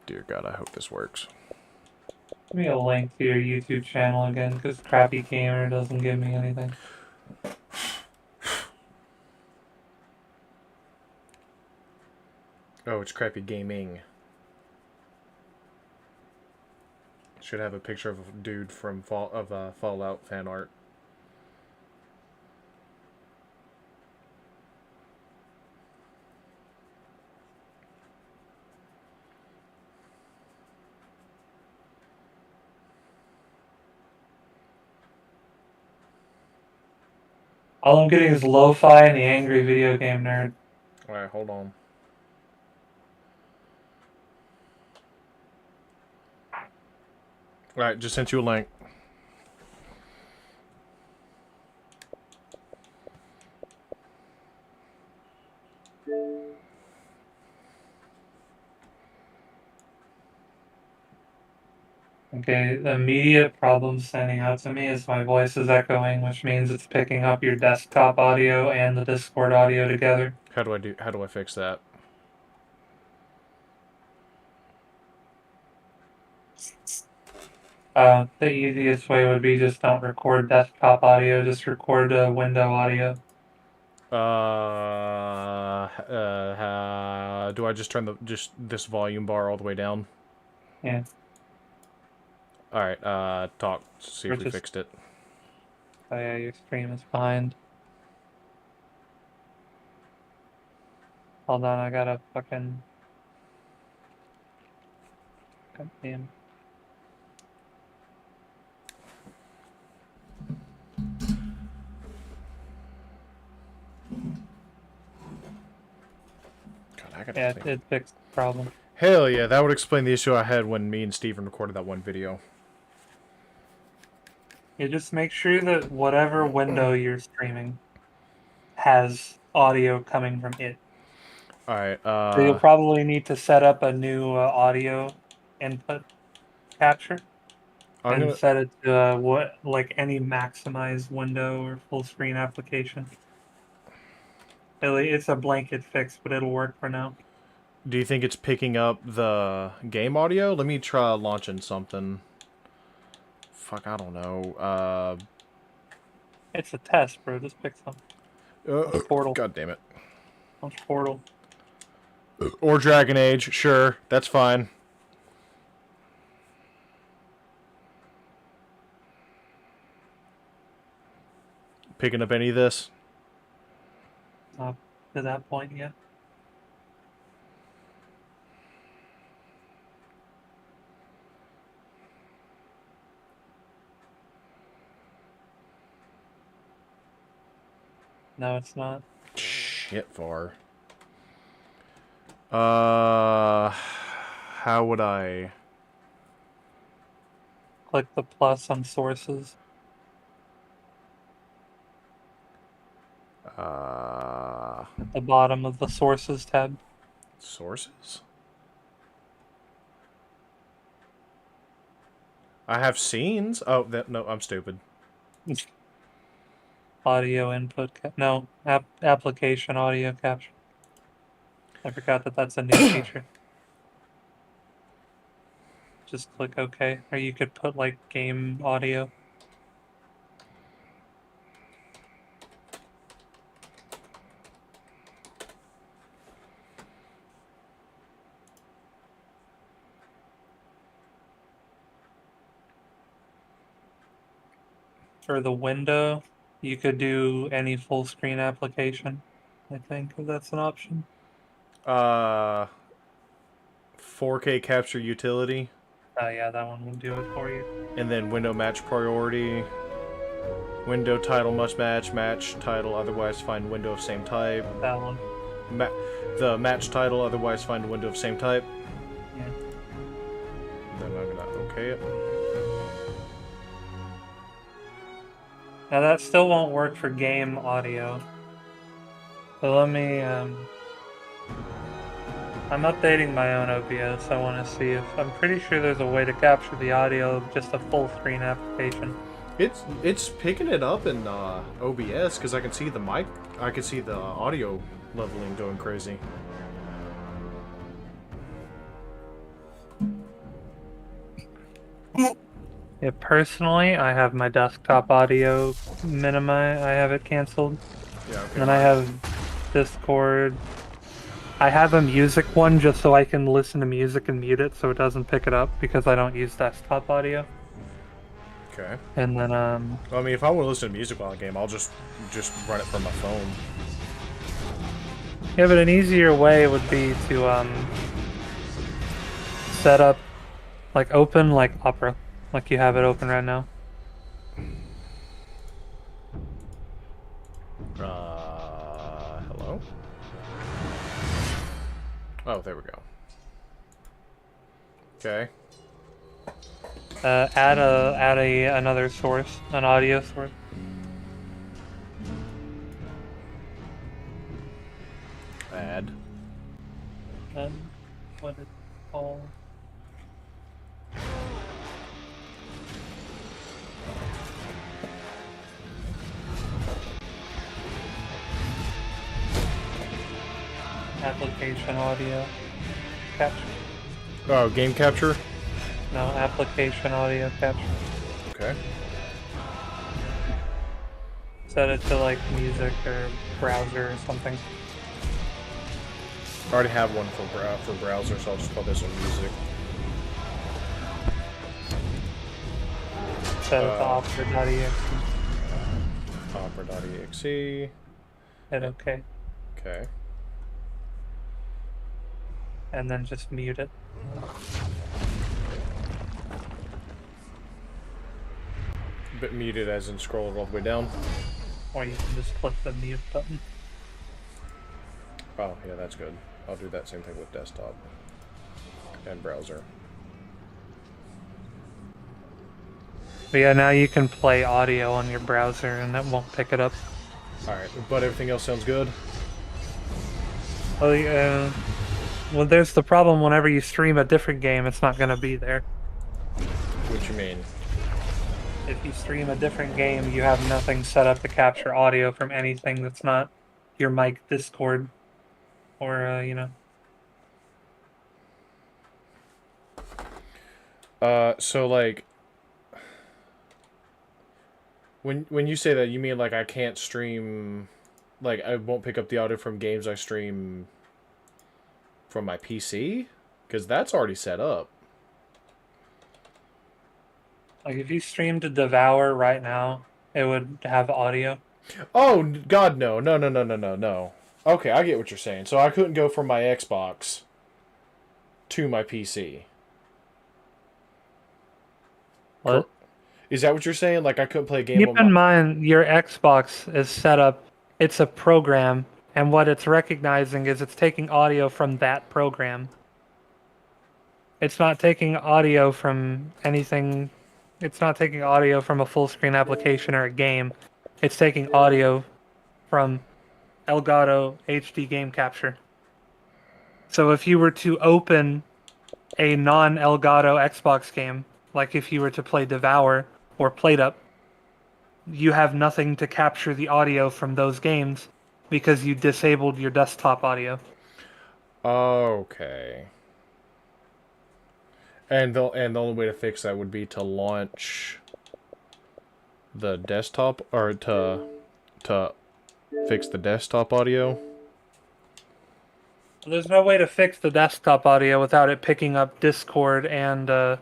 Dear God, I hope this works. Give me a link to your YouTube channel again, because Crappy Gamer doesn't give me anything. Oh, it's Crappy Gaming. Should have a picture of a dude from Fallout fan art. All I'm getting is Lo-Fi and the Angry Video Game Nerd. Alright, hold on. Alright, just sent you a link. Okay, the immediate problem standing out to me is my voice is echoing, which means it's picking up your desktop audio and the Discord audio together. How do I fix that? The easiest way would be just don't record desktop audio, just record window audio. Do I just turn this volume bar all the way down? Yeah. Alright, talk. See Or if we just, fixed it. oh yeah, your stream is behind. Hold on, I gotta fucking. God damn. God, I gotta Yeah, think. it fixed the problem. Hell yeah, that would explain the issue I had when me and Steven recorded that one video. You just make sure that whatever window you're streaming has audio coming from it. Alright, So you'll probably need to set up a new audio input capture I'm and gonna... set it to what like any maximized window or full screen application. It's a blanket fix, but it'll work for now. Do you think it's picking up the game audio? Let me try launching something. Fuck, I don't know. It's a test, bro. Just pick something. Launch Portal. God damn it. Launch Portal. Or Dragon Age, sure, that's fine. Picking up any of this? Not to that point yet. No, it's not. Shit, far. How would I... Click the plus on sources. At the bottom of the sources tab. Sources? I have scenes. Oh, no, I'm stupid. Audio input. No, application audio capture. I forgot that that's a new feature. Just click OK. Or you could put like game audio. For the window, you could do any full screen application. I think if that's an option. 4K capture utility. Oh yeah, that one will do it for you. And then window match priority. Window title must match. Match title otherwise find window of same type. That one. The match title otherwise find a window of same type. Yeah. Then I'm gonna okay it. Now that still won't work for game audio. So let me, I'm updating my own OBS. I want to see if, I'm pretty sure there's a way to capture the audio of just a full screen application. It's picking it up in OBS because I can see the mic, I can see the audio leveling going crazy. Yeah, personally, I have my desktop audio minimi. I have it canceled. Yeah, okay, And then I mine. have Discord. I have a music one just so I can listen to music and mute it so it doesn't pick it up because I don't use desktop audio. Okay. And then Well, I mean, if I want to listen to music while I game, I'll just run it from my phone. yeah, but an easier way would be to set up like open like Opera, like you have it open right now. Hello? Oh, there we go. Okay. Add another source, an audio source. Add. And what is it called? Application audio capture. Oh, game capture? No, application audio capture. Okay. Set it to like music or browser or something. I already have one for browser, so I'll just call this one music. Set it to opera.exe. Opera.exe. Hit OK. Okay. And then just mute it. But muted as in scroll it all the way down. Or you can just click the mute button. Oh, yeah, that's good. I'll do that same thing with desktop and browser. But yeah, now you can play audio on your browser and that won't pick it up. Alright, but everything else sounds good? Oh, yeah. Well, there's the problem whenever you stream a different game, it's not going to be there. What you mean? If you stream a different game, you have nothing set up to capture audio from anything that's not your mic, Discord, or, you know. So like, when you say that, you mean like I can't stream, like I won't pick up the audio from games I stream from my PC? Because that's already set up. Like, if you stream to Devour right now, it would have audio. Oh, God, no. No, no, no, no, no, no. Okay, I get what you're saying. So I couldn't go from my Xbox to my PC. What? Is that what you're saying? Like I couldn't play a game Keep on in my... mind, your Xbox is set up, it's a program, and what it's recognizing is it's taking audio from that program. It's not taking audio from anything, it's not taking audio from a full screen application or a game. It's taking audio from Elgato HD Game Capture. So if you were to open a non-Elgato Xbox game, like if you were to play Devour or PlateUp, you have nothing to capture the audio from those games because you disabled your desktop audio. Okay. And the only way to fix that would be to launch the desktop, or to fix the desktop audio. There's no way to fix the desktop audio without it picking up Discord and the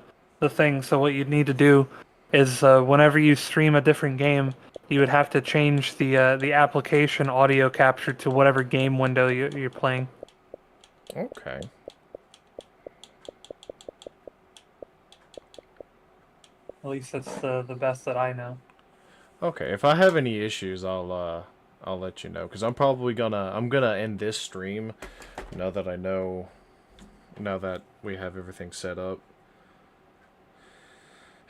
thing. So what you'd need to do is whenever you stream a different game, you would have to change the application audio capture to whatever game window you're playing. Okay. At least that's the best that I know. Okay, if I have any issues, I'll let you know, because I'm gonna end this stream now that I know, now that we have everything set up.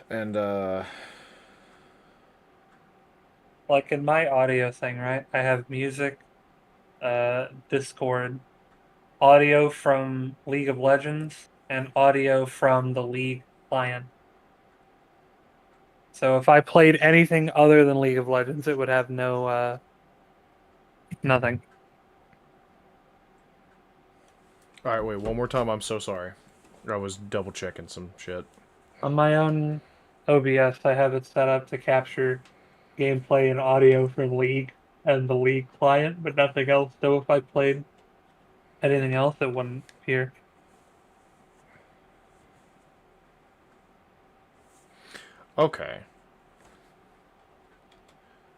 And Like in my audio thing, right? I have music, Discord, audio from League of Legends, and audio from the League client. So if I played anything other than League of Legends, it would have no nothing. Alright, wait, one more time, I'm so sorry. I was double checking some shit. On my own OBS, I have it set up to capture gameplay and audio from League and the League client, but nothing else. So if I played anything else, it wouldn't appear. Okay.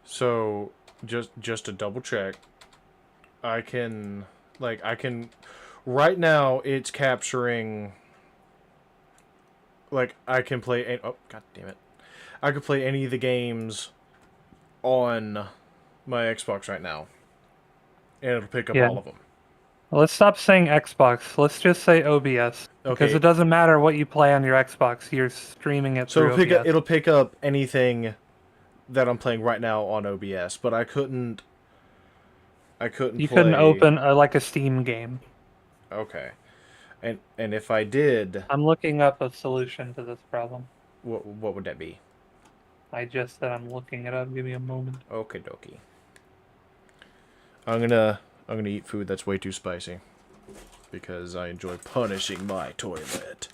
So just to double check, I can right now it's capturing I can play oh god damn it. I could play any of the games on my Xbox right now. And it'll pick up Yeah. all of them. Let's stop saying Xbox. Let's just say OBS. Because Okay. it doesn't matter what you play on your Xbox, you're streaming it So through OBS. it'll pick up anything that I'm playing right now on OBS, but I couldn't You couldn't play. open like a Steam game. Okay. And if I did, I'm looking up a solution to this problem. what would that be? I just said I'm looking it up. Give me a moment. Okie dokie. I'm gonna eat food that's way too spicy because I enjoy punishing my toilet.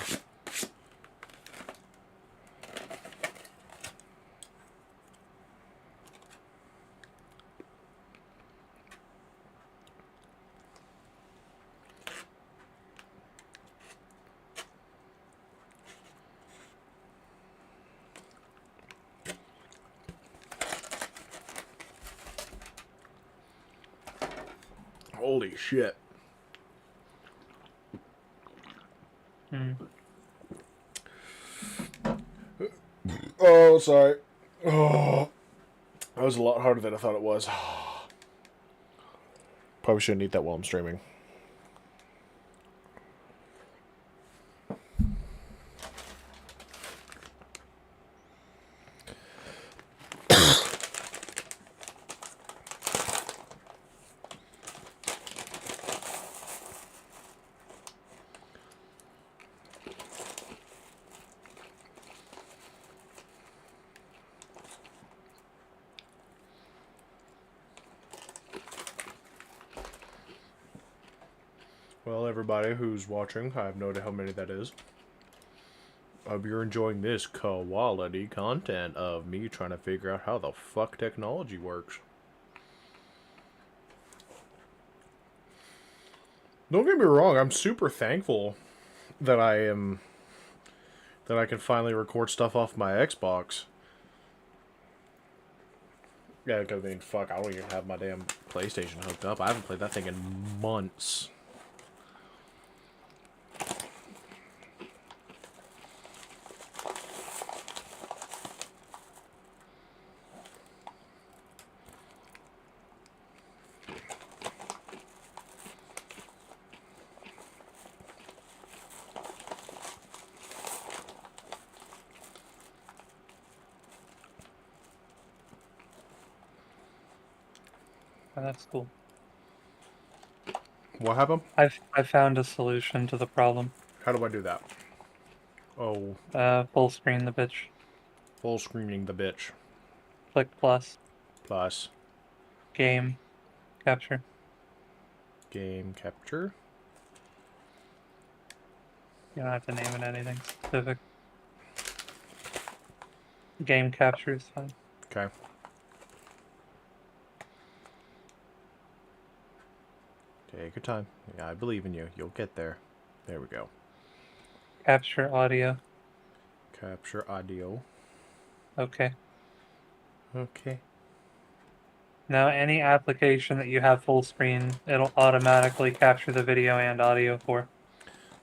Holy shit. Hmm. Oh, sorry. Oh, that was a lot harder than I thought it was. Probably shouldn't eat that while I'm streaming. Well, everybody who's watching, I have no idea how many that is. I hope you're enjoying this quality content of me trying to figure out how the fuck technology works. Don't get me wrong, I'm super thankful that I can finally record stuff off my Xbox. Yeah, because I mean, fuck, I don't even have my damn PlayStation hooked up. I haven't played that thing in months. Oh, that's cool. What happened? I found a solution to the problem. How do I do that? Oh, Full screen the bitch. full screening the bitch. Click plus. Plus Game. Capture. game capture. You don't have to name it anything specific. Game capture is fine. Okay. Take your time. Yeah, I believe in you. You'll get there. There we go. Capture audio. Capture audio. Okay. Okay. Now, any application that you have full screen, it'll automatically capture the video and audio for.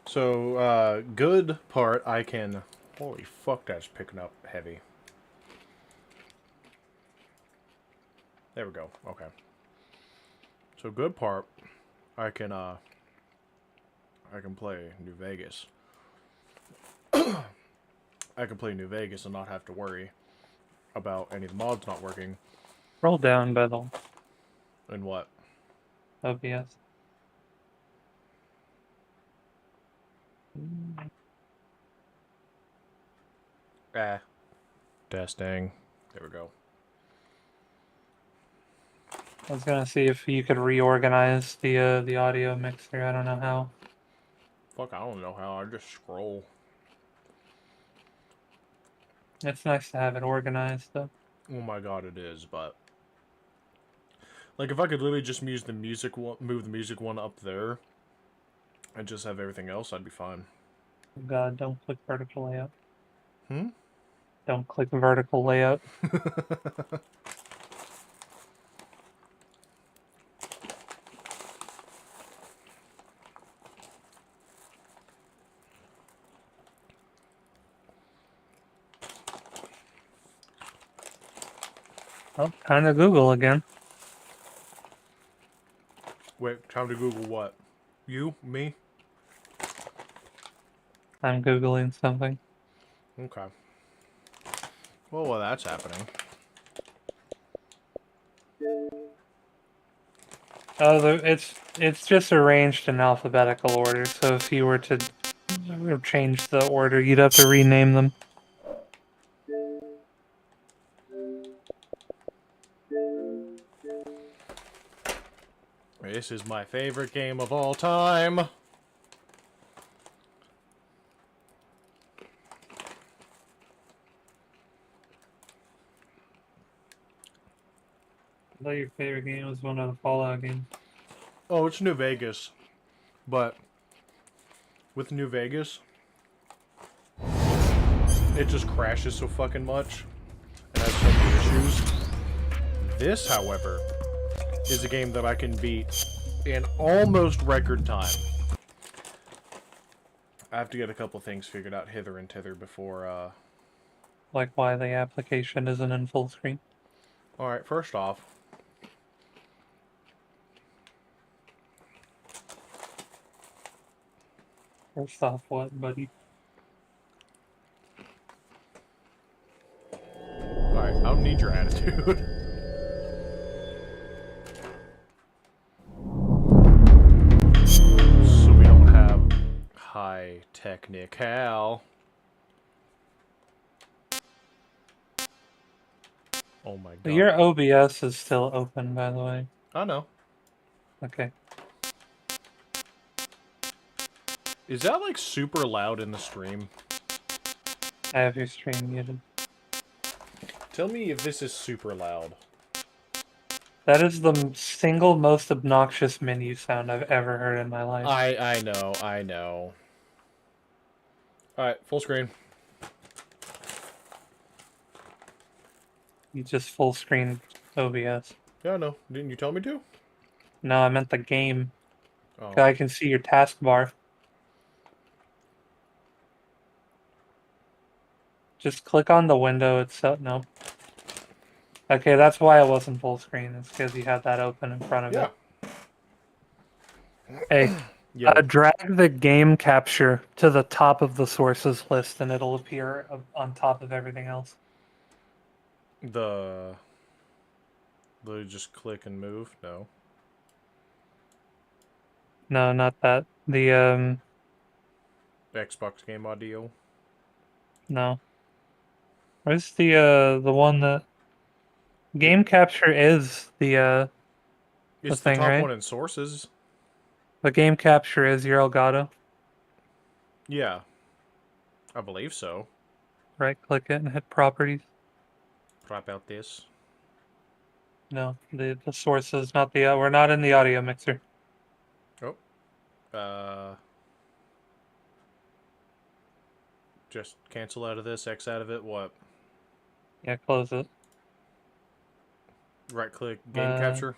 So, good part, I can... Holy fuck, that's picking up heavy. There we go. Okay. So, good part, I can play New Vegas. I can play New Vegas and not have to worry about any of the mods not working. Roll down by the And what? OBS. Testing. There we go. I was gonna see if you could reorganize the audio mixer. I don't know how. Fuck, I don't know how. I just scroll. It's nice to have it organized, though. Oh my god, it is, but like if I could literally just use the music one, move the music one up there, and just have everything else, I'd be fine. God, don't click vertical layout. Hmm? Don't click vertical layout. Oh, time to Google again. Wait, time to Google what? You? Me? I'm Googling something. Okay. Well, while that's happening. Oh, it's just arranged in alphabetical order. So if you were to change the order, you'd have to rename them. This is my favorite game of all time. I thought your favorite game was one of the Fallout games. Oh, it's New Vegas. But with New Vegas, it just crashes so fucking much and has so many issues. This, however, is a game that I can beat in almost record time. I have to get a couple things figured out hither and thither before, Like why the application isn't in full screen. Alright, first off, First off, what, buddy? alright, I don't need your attitude. So we don't have high technical. Oh my god. Your OBS is still open, by the way. I know. Okay. Is that like super loud in the stream? I have your stream muted. Tell me if this is super loud. That is the single most obnoxious menu sound I've ever heard in my life. I know. Alright, full screen. You just full screen OBS. Yeah, I know. Didn't you tell me to? No, I meant the game. Oh. I can see your taskbar. Just click on the window itself. No. Okay, that's why it wasn't full screen. It's because you had that open in front of Yeah. it. Hey, Yo. drag the game capture to the top of the sources list and it'll appear on top of everything else. The just click and move? No. No, not that. The Xbox game audio. no. Where's the one that game capture is the It's the thing, top right? one in sources. The game capture is your Elgato. Yeah. I believe so. Right click it and hit properties. Crop out this. No, the sources, not the we're not in the audio mixer. Oh. Just cancel out of this, X out of it, what? Yeah, close it. Right click, game capture.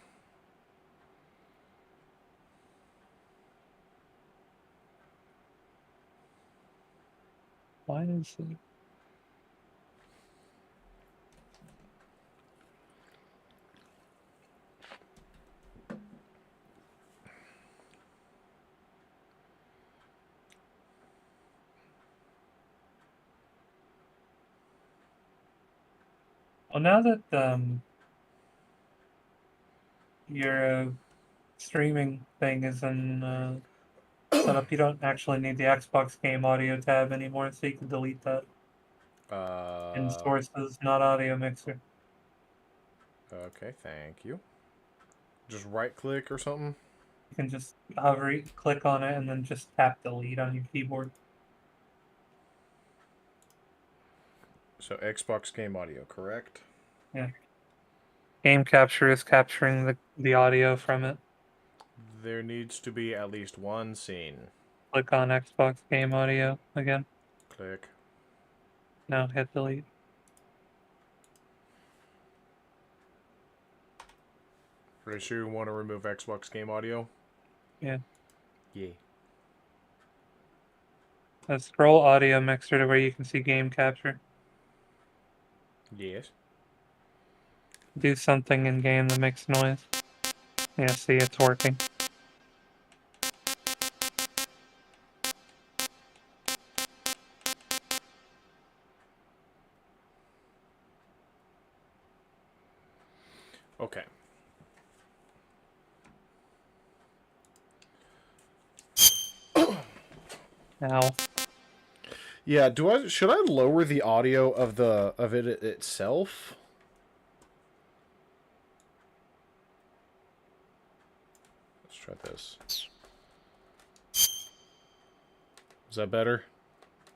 Why is it? Well, now that your streaming thing is in set up, you don't actually need the Xbox game audio tab anymore, so you can delete that. In sources, not audio mixer. Okay, thank you. Just right click or something? You can just hover, click on it, and then just tap delete on your keyboard. So Xbox game audio, correct? Yeah. Game capture is capturing the audio from it. There needs to be at least one scene. Click on Xbox game audio again. Click. No, hit delete. Pretty sure you want to remove Xbox game audio? Yeah. Yeah. Let's scroll audio mixer to where you can see game capture. Yes. Do something in game that makes noise. Yeah, see, it's working. Okay. Now, Yeah, should I lower the audio of it itself? Let's try this. Is that better?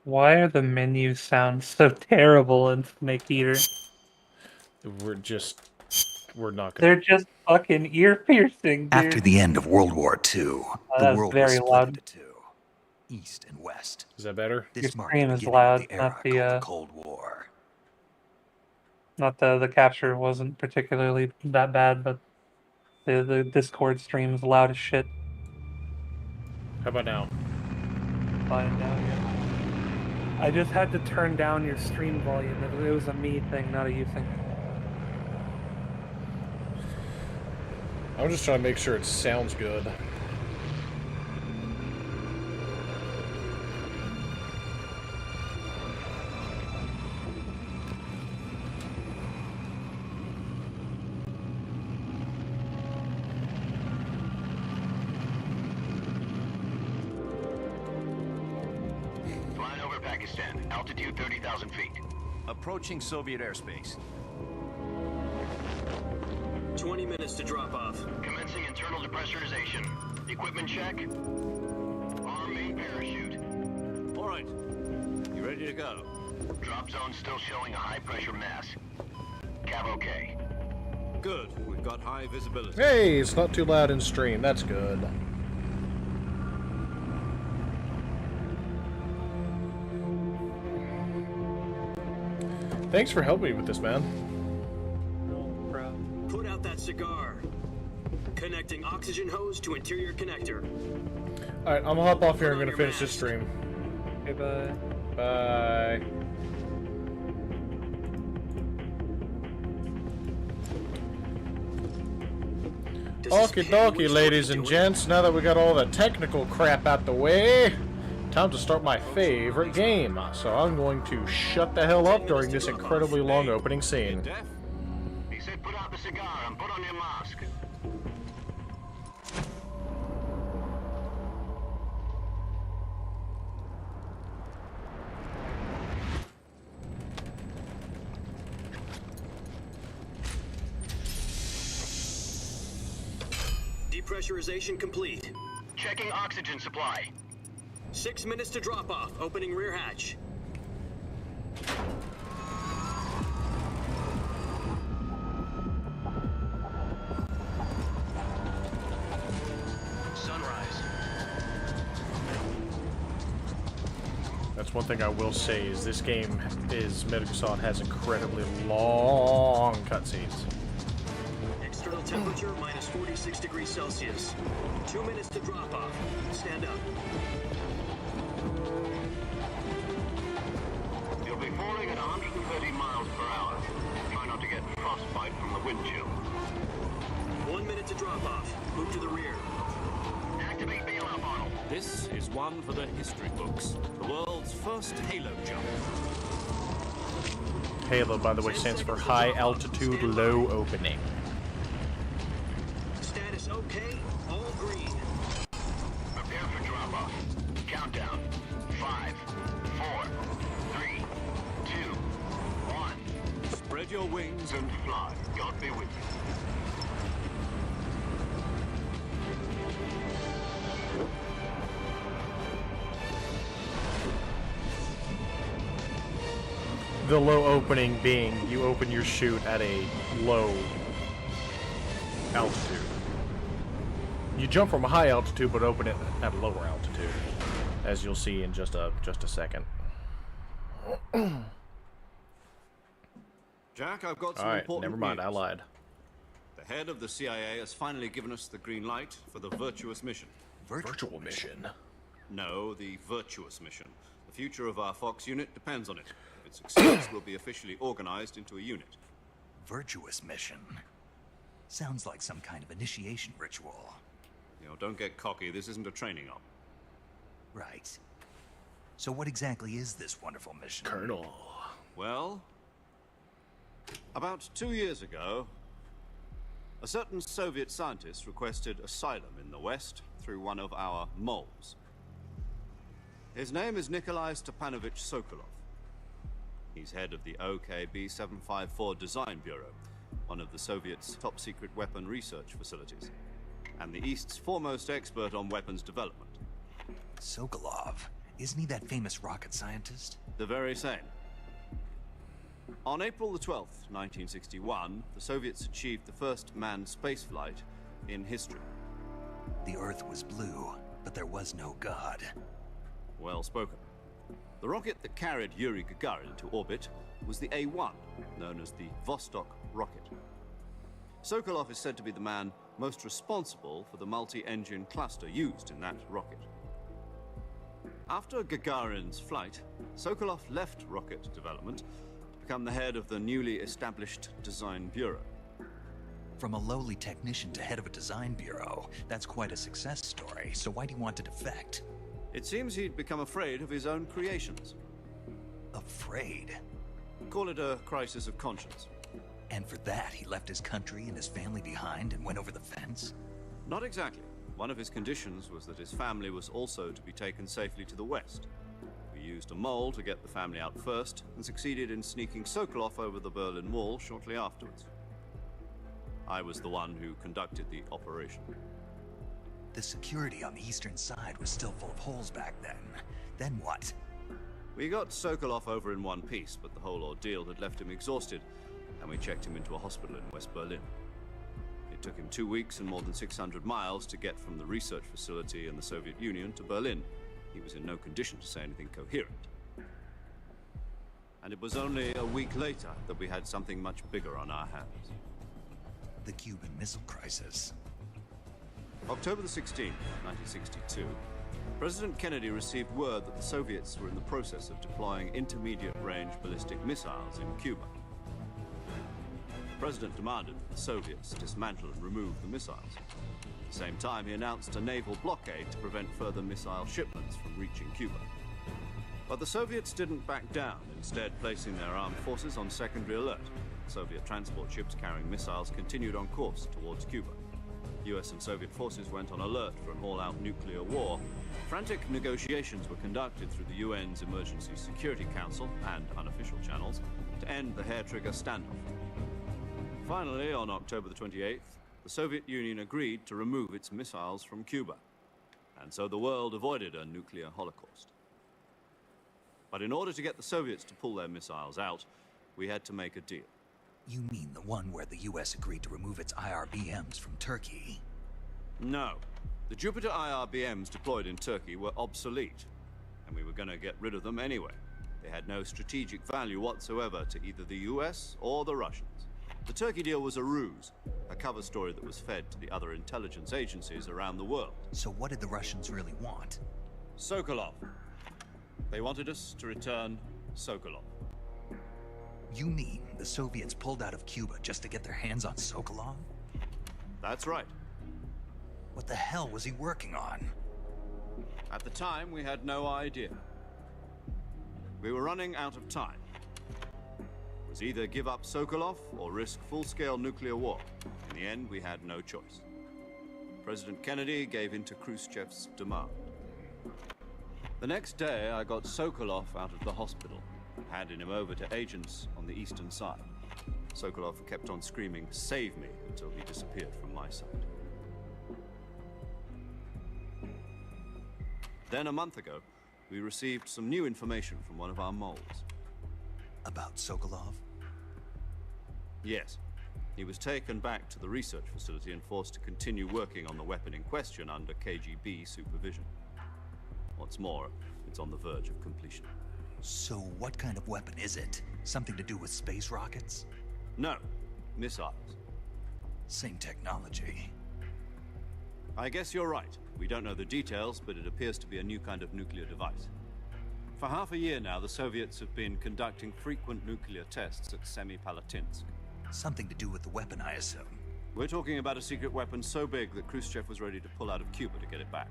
why are the menus sound so terrible in Snake Eater? We're not gonna. They're just fucking ear piercing, dude. After the end of World War II, the that's world very was split loud. into two, East and West. Is that better? This Your marked screen the is beginning loud, of the era not the, called the Cold War. Not the capture wasn't particularly that bad, but the Discord stream is loud as shit. How about now? Fine, now, yeah. I just had to turn down your stream volume. It was a me thing, not a you thing. I'm just trying to make sure it sounds good. Flying over Pakistan, altitude 30,000 feet. Approaching Soviet airspace. 20 minutes to drop off. Commencing internal depressurization. Equipment check. Arm main parachute. All right. You ready to go? Drop zone still showing a high pressure mass. Cav okay. Good. We've got high visibility. Hey, it's not too loud in stream. That's good. Thanks for helping me with this, man. Put out that cigar. Connecting oxygen hose to interior connector. Alright, I'm gonna hop off here. I'm gonna finish this stream. Okay, bye. Bye. Okie dokie, ladies and gents. Now that we got all the technical crap out the way, time to start my favorite game. So I'm going to shut the hell up during this incredibly long opening scene. Deaf? He said put out the cigar and put on your mask. Depressurization complete. Checking oxygen supply. 6 minutes to drop off. Opening rear hatch. Sunrise. That's one thing I will say is this game Metal Gear Solid has incredibly long cutscenes. External temperature minus 46 degrees Celsius. 2 minutes to drop off. Stand up. You'll be falling at 130 miles per hour. Try not to get frostbite from the wind chill. 1 minute to drop off. Move to the rear. Activate bailout model. This is one for the history books. The world's first Halo jump. Halo, by the way, stands for High Altitude Low Opening. Status okay. All green. Prepare for drop-off. Countdown. 5, 4, 3, 2, 1. Spread your wings and And fly. God be with you. The low opening being you open your chute at a low altitude. You jump from a high altitude, but open it at a lower altitude, as you'll see in just a second. Jack, I've got some All right, important never mind. news. I lied. The head of the CIA has finally given us the green light for the virtuous mission. Virtual mission. No, the virtuous mission. The future of our Fox unit depends on it. If it succeeds, we'll be officially organized into a unit. Virtuous mission. Sounds like some kind of initiation ritual. You know, don't get cocky. This isn't a training op. Right. So what exactly is this wonderful mission? Colonel. Well, about 2 years ago, a certain Soviet scientist requested asylum in the West through one of our moles. His name is Nikolai Stepanovich Sokolov. He's head of the OKB-754 Design Bureau, one of the Soviets' top-secret weapon research facilities, and the East's foremost expert on weapons development. Sokolov. Isn't he that famous rocket scientist? The very same. On April the 12th, 1961, the Soviets achieved the first manned spaceflight in history. The Earth was blue, but there was no God. Well spoken. The rocket that carried Yuri Gagarin to orbit was the A-1, known as the Vostok rocket. Sokolov is said to be the man most responsible for the multi-engine cluster used in that rocket. After Gagarin's flight, Sokolov left rocket development to become the head of the newly established Design Bureau. From a lowly technician to head of a design bureau, that's quite a success story, so why do you want to defect? It seems he'd become afraid of his own creations. Afraid? Call it a crisis of conscience. And for that, he left his country and his family behind and went over the fence? Not exactly. One of his conditions was that his family was also to be taken safely to the west. We used a mole to get the family out first, and succeeded in sneaking Sokolov over the Berlin Wall shortly afterwards. I was the one who conducted the operation. The security on the eastern side was still full of holes back then. Then what? We got Sokolov over in one piece, but the whole ordeal had left him exhausted, and we checked him into a hospital in West Berlin. It took him 2 weeks and more than 600 miles to get from the research facility in the Soviet Union to Berlin. He was in no condition to say anything coherent. And it was only a week later that we had something much bigger on our hands. The Cuban Missile Crisis. October the 16th, 1962, President Kennedy received word that the Soviets were in the process of deploying intermediate-range ballistic missiles in Cuba. The President demanded that the Soviets dismantle and remove the missiles. At the same time, he announced a naval blockade to prevent further missile shipments from reaching Cuba. But the Soviets didn't back down, instead placing their armed forces on secondary alert. Soviet transport ships carrying missiles continued on course towards Cuba. US and Soviet forces went on alert for an all-out nuclear war. Frantic negotiations were conducted through the UN's Emergency Security Council and unofficial channels to end the hair-trigger standoff. Finally, on October the 28th, the Soviet Union agreed to remove its missiles from Cuba, and so the world avoided a nuclear holocaust. But in order to get the Soviets to pull their missiles out, we had to make a deal. You mean the one where the US agreed to remove its IRBMs from Turkey? No. The Jupiter IRBMs deployed in Turkey were obsolete, and we were going to get rid of them anyway. They had no strategic value whatsoever to either the US or the Russians. The Turkey deal was a ruse, a cover story that was fed to the other intelligence agencies around the world. So what did the Russians really want? Sokolov. They wanted us to return Sokolov. You mean the Soviets pulled out of Cuba just to get their hands on Sokolov? That's right. What the hell was he working on? At the time, we had no idea. We were running out of time. It was either give up Sokolov or risk full-scale nuclear war. In the end, we had no choice. President Kennedy gave in to Khrushchev's demand. The next day, I got Sokolov out of the hospital, handing him over to agents on the eastern side. Sokolov kept on screaming, "Save me," until he disappeared from my side. Then a month ago, we received some new information from one of our moles. About Sokolov? Yes. He was taken back to the research facility and forced to continue working on the weapon in question under KGB supervision. What's more, it's on the verge of completion. So what kind of weapon is it? Something to do with space rockets? No, missiles. Same technology. I guess you're right. We don't know the details, but it appears to be a new kind of nuclear device. For half a year now, the Soviets have been conducting frequent nuclear tests at Semipalatinsk. Something to do with the weapon, I assume. We're talking about a secret weapon so big that Khrushchev was ready to pull out of Cuba to get it back.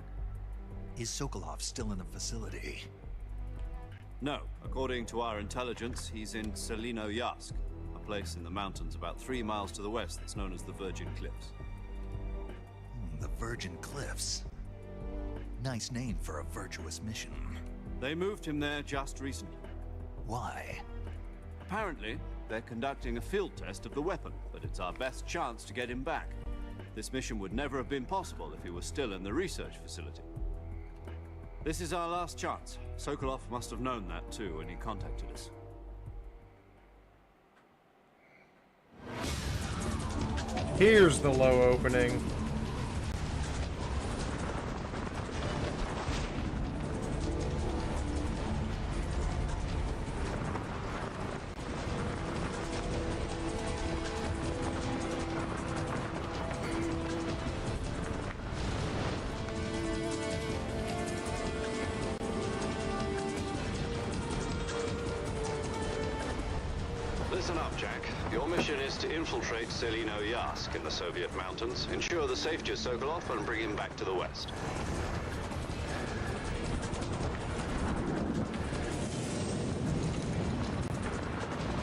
Is Sokolov still in the facility? No, according to our intelligence, he's in Selino-Yarsk, a place in the mountains about 3 miles to the west that's known as the Virgin Cliffs. The Virgin Cliffs. Nice name for a virtuous mission. They moved him there just recently. Why? Apparently, they're conducting a field test of the weapon, but it's our best chance to get him back. This mission would never have been possible if he was still in the research facility. This is our last chance. Sokolov must have known that too when he contacted us. Here's the low opening. Listen up, Jack. Your mission is to infiltrate Selino-Yarsk in the Soviet mountains, ensure the safety of Sokolov, and bring him back to the west.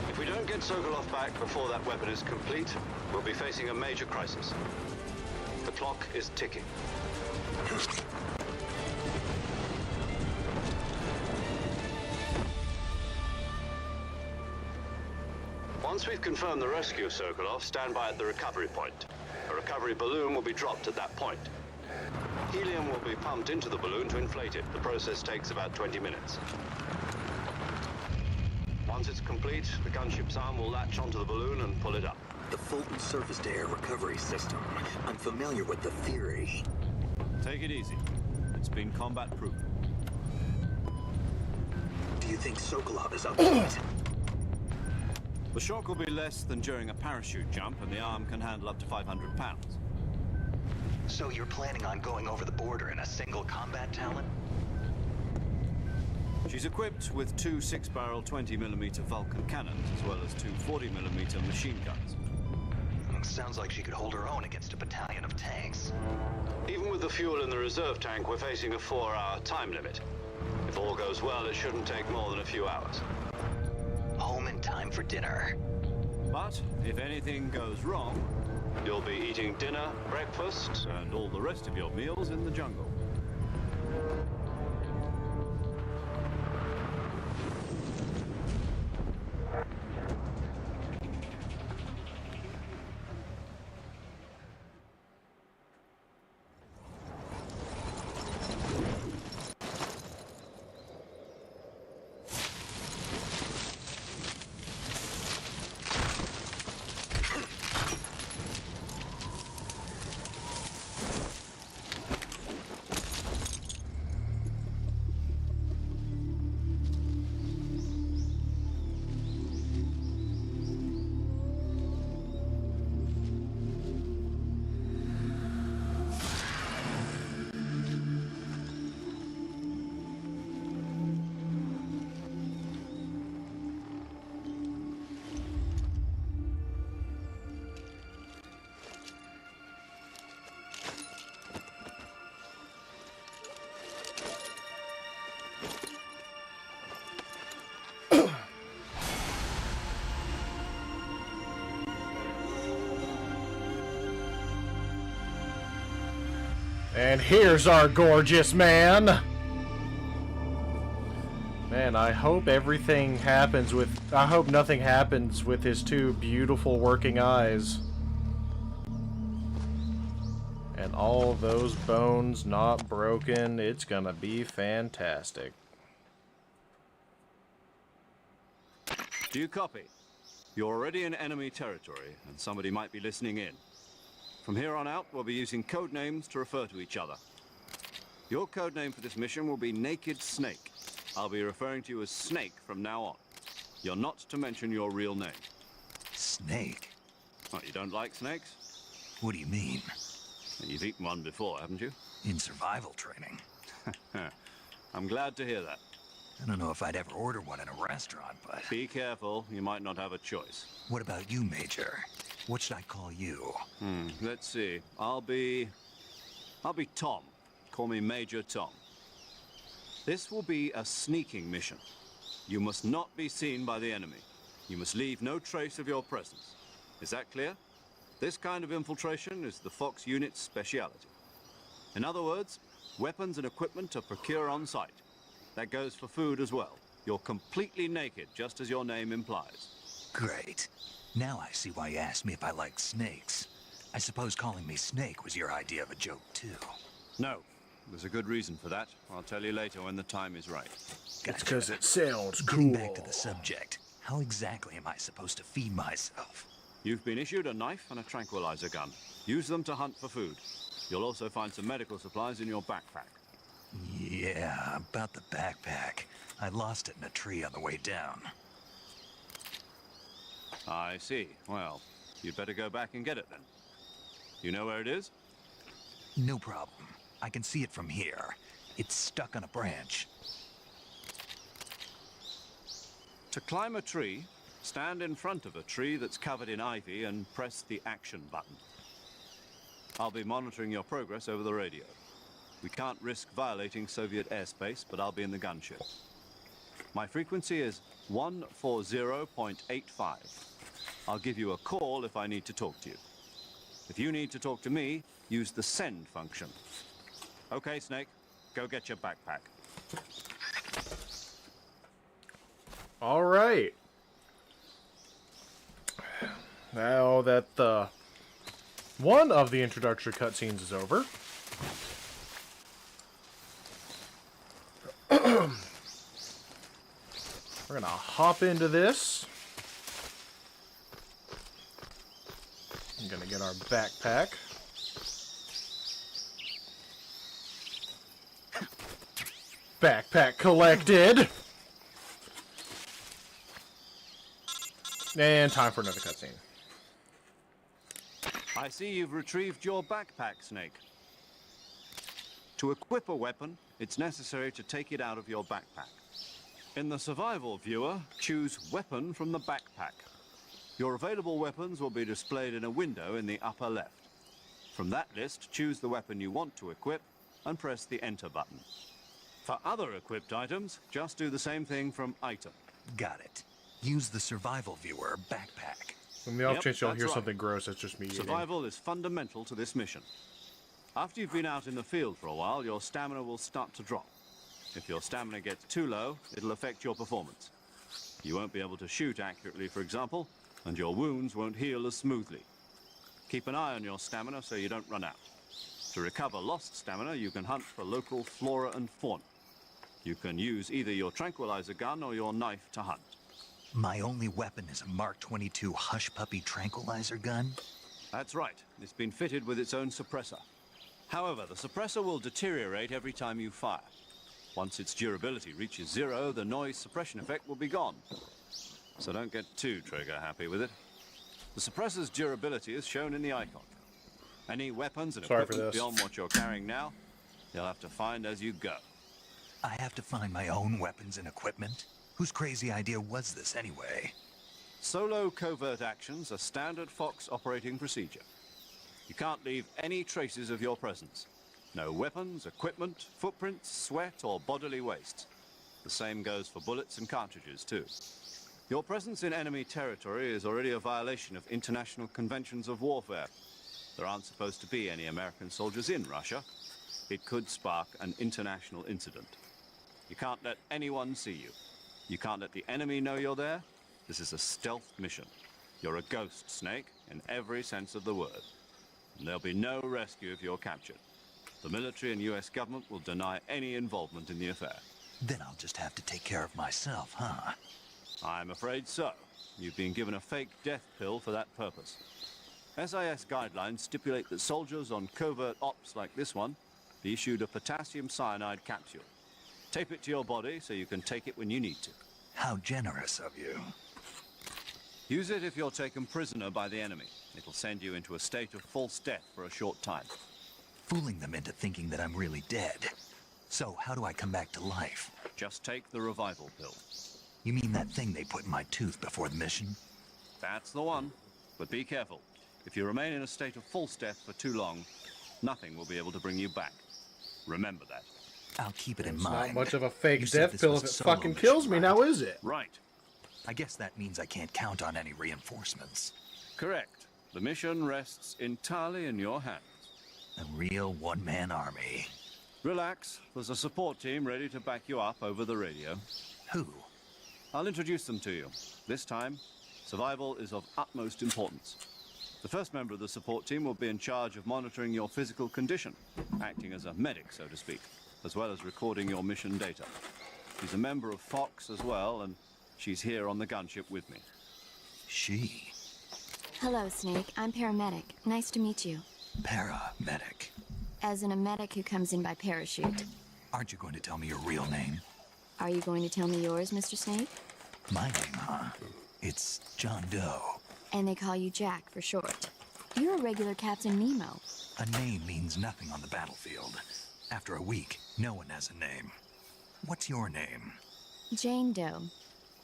If we don't get Sokolov back before that weapon is complete, we'll be facing a major crisis. The clock is ticking. Once we've confirmed the rescue of Sokolov, stand by at the recovery point. A recovery balloon will be dropped at that point. Helium will be pumped into the balloon to inflate it. The process takes about 20 minutes. Once it's complete, the gunship's arm will latch onto the balloon and pull it up. The Fulton surface-to-air recovery system. I'm familiar with the theory. Take it easy. It's been combat-proven. Do you think Sokolov is up to it? The shock will be less than during a parachute jump, and the arm can handle up to 500 pounds. So you're planning on going over the border in a single combat talent? She's equipped with 2 6-barrel 20mm Vulcan cannons, as well as 2 40mm machine guns. Sounds like she could hold her own against a battalion of tanks. Even with the fuel in the reserve tank, we're facing a 4-hour time limit. If all goes well, it shouldn't take more than a few hours. Home in time for dinner. But if anything goes wrong, You'll be eating dinner, breakfast, and all the rest of your meals in the jungle. And here's our gorgeous man! Man, I hope everything happens with... I hope nothing happens with his two beautiful working eyes. And all those bones not broken. It's gonna be fantastic. Do you copy? You're already in enemy territory, and somebody might be listening in. From here on out, we'll be using code names to refer to each other. Your code name for this mission will be Naked Snake. I'll be referring to you as Snake from now on. You're not to mention your real name. Snake? What, you don't like snakes? What do you mean? You've eaten one before, haven't you? In survival training? I'm glad to hear that. I don't know if I'd ever order one in a restaurant, but... Be careful, you might not have a choice. What about you, Major? What should I call you? Let's see. I'll be Tom. Call me Major Tom. This will be a sneaking mission. You must not be seen by the enemy. You must leave no trace of your presence. Is that clear? This kind of infiltration is the Fox unit's speciality. In other words, weapons and equipment are procured on site. That goes for food as well. You're completely naked, just as your name implies. Great. Now I see why you asked me if I like snakes. I suppose calling me Snake was your idea of a joke, too. No, there's a good reason for that. I'll tell you later when the time is right. It's because it sounds Getting cool. back to the subject, how exactly am I supposed to feed myself? You've been issued a knife and a tranquilizer gun. Use them to hunt for food. You'll also find some medical supplies in your backpack. Yeah, about the backpack. I lost it in a tree on the way down. I see. Well, you'd better go back and get it then. You know where it is? No problem. I can see it from here. It's stuck on a branch. To climb a tree, stand in front of a tree that's covered in ivy and press the action button. I'll be monitoring your progress over the radio. We can't risk violating Soviet airspace, but I'll be in the gunship. My frequency is 140.85. I'll give you a call if I need to talk to you. If you need to talk to me, use the send function. Okay, Snake, go get your backpack. All right. Now that the one of the introductory cutscenes is over, we're gonna hop into this. I'm gonna get our backpack. Backpack collected. And time for another cutscene. I see you've retrieved your backpack, Snake. To equip a weapon, it's necessary to take it out of your backpack. In the survival viewer, choose Weapon from the backpack. Your available weapons will be displayed in a window in the upper left. From that list, choose the weapon you want to equip and press the Enter button. For other equipped items, just do the same thing from Item. Got it. Use the survival viewer backpack. On the off Yep, chance y'all that's hear right. something gross, that's just me eating. Survival is fundamental to this mission. After you've been out in the field for a while, your stamina will start to drop. If your stamina gets too low, it'll affect your performance. You won't be able to shoot accurately, for example, and your wounds won't heal as smoothly. Keep an eye on your stamina so you don't run out. To recover lost stamina, you can hunt for local flora and fauna. You can use either your tranquilizer gun or your knife to hunt. My only weapon is a Mark 22 Hush Puppy tranquilizer gun? That's right. It's been fitted with its own suppressor. However, the suppressor will deteriorate every time you fire. Once its durability reaches 0, the noise suppression effect will be gone. So don't get too trigger happy with it. The suppressor's durability is shown in the icon. Any weapons and Sorry for equipment this. beyond what you're carrying now, you'll have to find as you go. I have to find my own weapons and equipment? Whose crazy idea was this anyway? Solo covert actions are standard Fox operating procedure. You can't leave any traces of your presence. No weapons, equipment, footprints, sweat, or bodily waste. The same goes for bullets and cartridges, too. Your presence in enemy territory is already a violation of international conventions of warfare. There aren't supposed to be any American soldiers in Russia. It could spark an international incident. You can't let anyone see you. You can't let the enemy know you're there. This is a stealth mission. You're a ghost, Snake, in every sense of the word. And there'll be no rescue if you're captured. The military and US government will deny any involvement in the affair. Then I'll just have to take care of myself, huh? I'm afraid so. You've been given a fake death pill for that purpose. SIS guidelines stipulate that soldiers on covert ops like this one be issued a potassium cyanide capsule. Tape it to your body so you can take it when you need to. How generous of you. Use it if you're taken prisoner by the enemy. It'll send you into a state of false death for a short time. Fooling them into thinking that I'm really dead. So, how do I come back to life? Just take the revival pill. You mean that thing they put in my tooth before the mission? That's the one. But be careful. If you remain in a state of false death for too long, nothing will be able to bring you back. Remember that. I'll keep it in It's mind. not much of a fake You said death this pill was if a it solo fucking mission, kills me, right? now is it? Right. I guess that means I can't count on any reinforcements. Correct. The mission rests entirely in your hands. A real one-man army. Relax. There's a support team ready to back you up over the radio. Who? I'll introduce them to you. This time, survival is of utmost importance. The first member of the support team will be in charge of monitoring your physical condition, acting as a medic, so to speak, as well as recording your mission data. She's a member of Fox as well, and she's here on the gunship with me. She. Hello, Snake. I'm paramedic. Nice to meet you. Paramedic. As in a medic who comes in by parachute. Aren't you going to tell me your real name? Are you going to tell me yours, Mr. Snake? My name, huh? It's John Doe. And they call you Jack for short. You're a regular Captain Nemo. A name means nothing on the battlefield. After a week, no one has a name. What's your name? Jane Doe.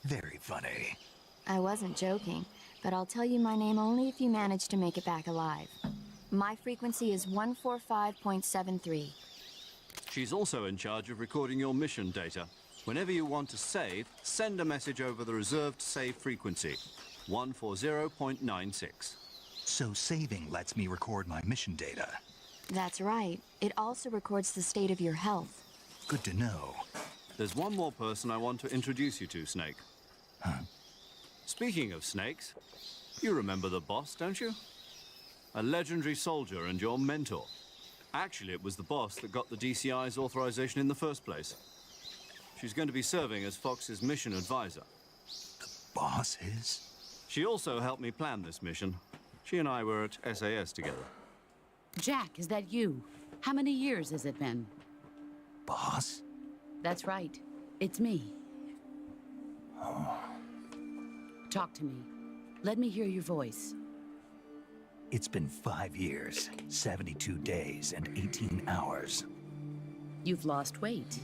Very funny. I wasn't joking, but I'll tell you my name only if you manage to make it back alive. My frequency is 145.73. She's also in charge of recording your mission data. Whenever you want to save, send a message over the reserved save frequency, 140.96. So saving lets me record my mission data. That's right. It also records the state of your health. Good to know. There's one more person I want to introduce you to, Snake. Huh? Speaking of snakes, you remember the boss, don't you? A legendary soldier and your mentor. Actually, it was the boss that got the DCI's authorization in the first place. She's going to be serving as Fox's mission advisor. Boss is? She also helped me plan this mission. She and I were at SAS together. Jack, is that you? How many years has it been? Boss? That's right. It's me. Talk to me. Let me hear your voice. It's been 5 years, 72 days, and 18 hours. You've lost weight.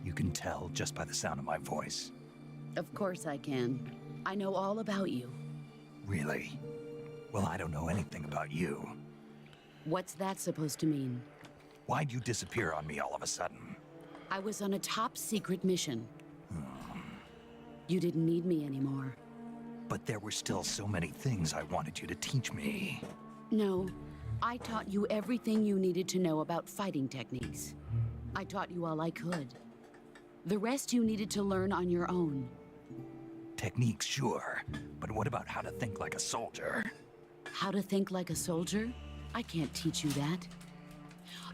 You can tell just by the sound of my voice. Of course I can. I know all about you. Really? Well, I don't know anything about you. What's that supposed to mean? Why'd you disappear on me all of a sudden? I was on a top secret mission. You didn't need me anymore. But there were still so many things I wanted you to teach me. No, I taught you everything you needed to know about fighting techniques. I taught you all I could. The rest you needed to learn on your own. Techniques, sure. But what about how to think like a soldier? How to think like a soldier? I can't teach you that.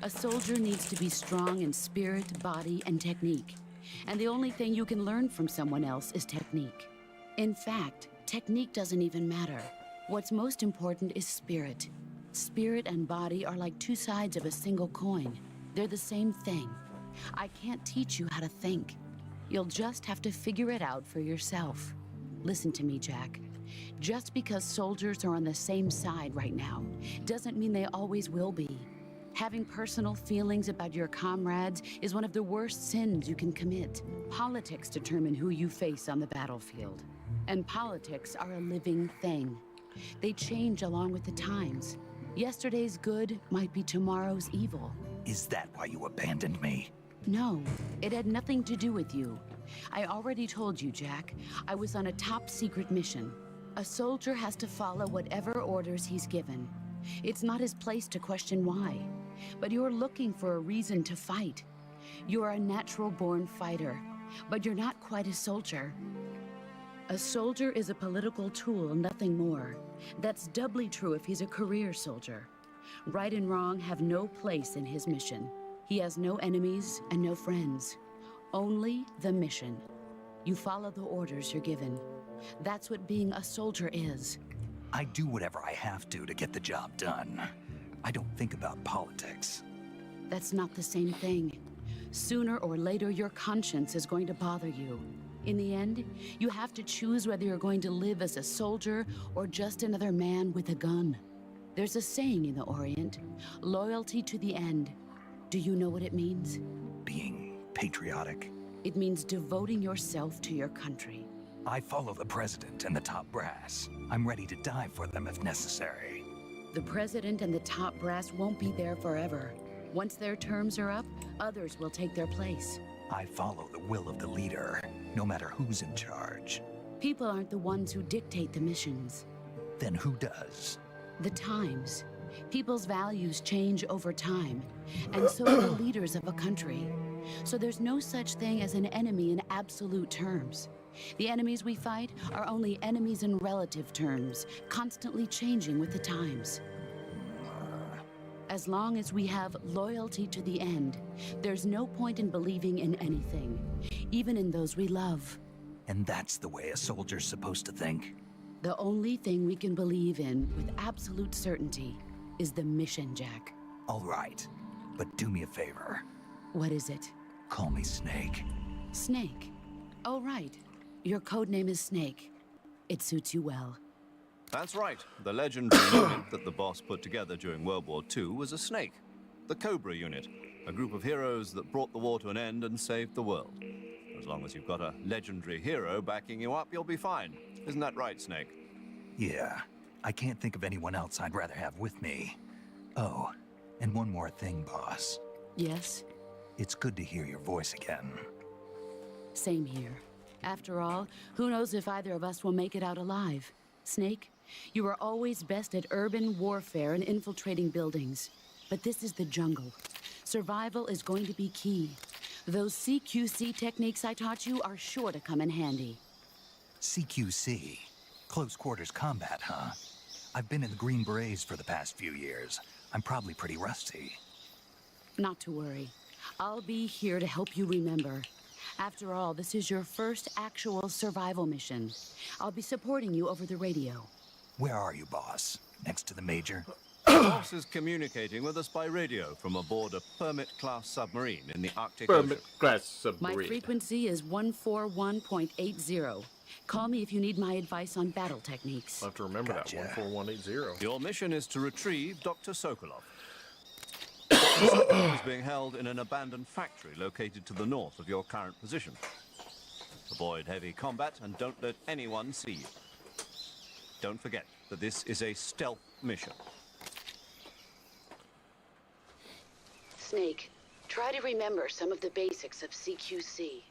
A soldier needs to be strong in spirit, body, and technique. And the only thing you can learn from someone else is technique. In fact, technique doesn't even matter. What's most important is spirit. Spirit and body are like two sides of a single coin. They're the same thing. I can't teach you how to think. You'll just have to figure it out for yourself. Listen to me, Jack. Just because soldiers are on the same side right now doesn't mean they always will be. Having personal feelings about your comrades is one of the worst sins you can commit. Politics determine who you face on the battlefield. And politics are a living thing. They change along with the times. Yesterday's good might be tomorrow's evil. Is that why you abandoned me? No, it had nothing to do with you. I already told you, Jack. I was on a top secret mission. A soldier has to follow whatever orders he's given. It's not his place to question why. But you're looking for a reason to fight. You're a natural-born fighter, but you're not quite a soldier. A soldier is a political tool, nothing more. That's doubly true if he's a career soldier. Right and wrong have no place in his mission. He has no enemies and no friends. Only the mission. You follow the orders you're given. That's what being a soldier is. I do whatever I have to get the job done. I don't think about politics. That's not the same thing. Sooner or later, your conscience is going to bother you. In the end, you have to choose whether you're going to live as a soldier or just another man with a gun. There's a saying in the Orient, loyalty to the end. Do you know what it means? Being patriotic. It means devoting yourself to your country. I follow the president and the top brass. I'm ready to die for them if necessary. The president and the top brass won't be there forever. Once their terms are up, others will take their place. I follow the will of the leader, no matter who's in charge. People aren't the ones who dictate the missions. Then who does? The times. People's values change over time, and so do the leaders of a country. So there's no such thing as an enemy in absolute terms. The enemies we fight are only enemies in relative terms, constantly changing with the times. As long as we have loyalty to the end, there's no point in believing in anything, even in those we love. And that's the way a soldier's supposed to think? The only thing we can believe in with absolute certainty is the mission, Jack. All right, but do me a favor. What is it? Call me Snake. Snake. Oh, right. Your codename is Snake. It suits you well. That's right. The legendary unit that the boss put together during World War II was a snake. The Cobra unit. A group of heroes that brought the war to an end and saved the world. As long as you've got a legendary hero backing you up, you'll be fine. Isn't that right, Snake? Yeah. I can't think of anyone else I'd rather have with me. Oh, and one more thing, boss. Yes? It's good to hear your voice again. Same here. After all, who knows if either of us will make it out alive? Snake, you are always best at urban warfare and infiltrating buildings. But this is the jungle. Survival is going to be key. Those CQC techniques I taught you are sure to come in handy. CQC? Close quarters combat, huh? I've been in the Green Berets for the past few years. I'm probably pretty rusty. Not to worry. I'll be here to help you remember. After all, this is your first actual survival mission. I'll be supporting you over the radio. Where are you, boss? Next to the Major? The boss is communicating with us by radio from aboard a Permit-class submarine in the Arctic Ocean. Permit-class My submarine. frequency is 141.80. Call me if you need my advice on battle techniques. I'll have to remember Gotcha. that. 14180. Your mission is to retrieve Dr. Sokolov. Dr. Sokolov is being held in an abandoned factory located to the north of your current position. Avoid heavy combat and don't let anyone see you. Don't forget that this is a stealth mission. Snake, try to remember some of the basics of CQC.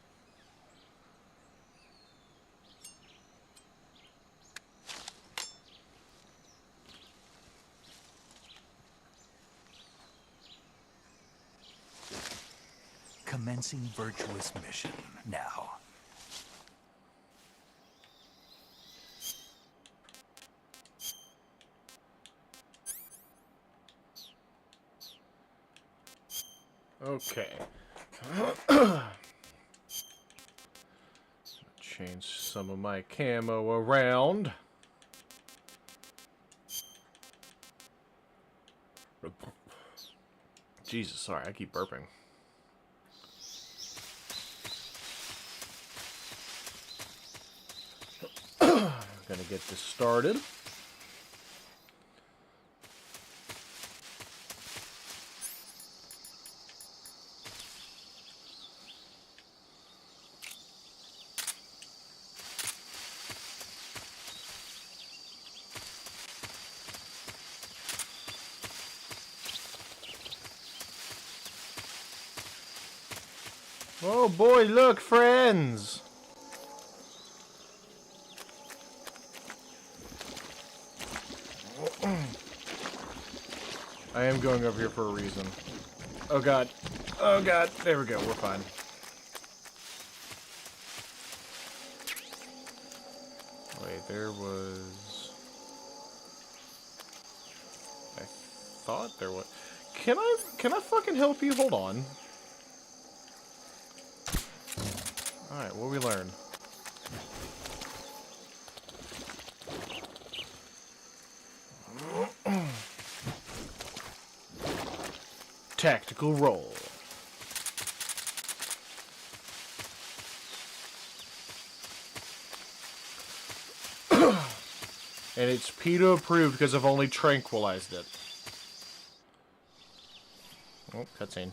Commencing virtuous mission now. Okay. Change some of my camo around. Jesus, sorry, I keep burping. Gonna get this started. Oh boy, look, friends! I am going over here for a reason. Oh god. Oh god. There we go, we're fine. Wait, there was... I thought there was... Can I fucking help you? Hold on. Alright, what we learn? Tactical roll. And it's PETA approved because I've only tranquilized it. Oh, cutscene.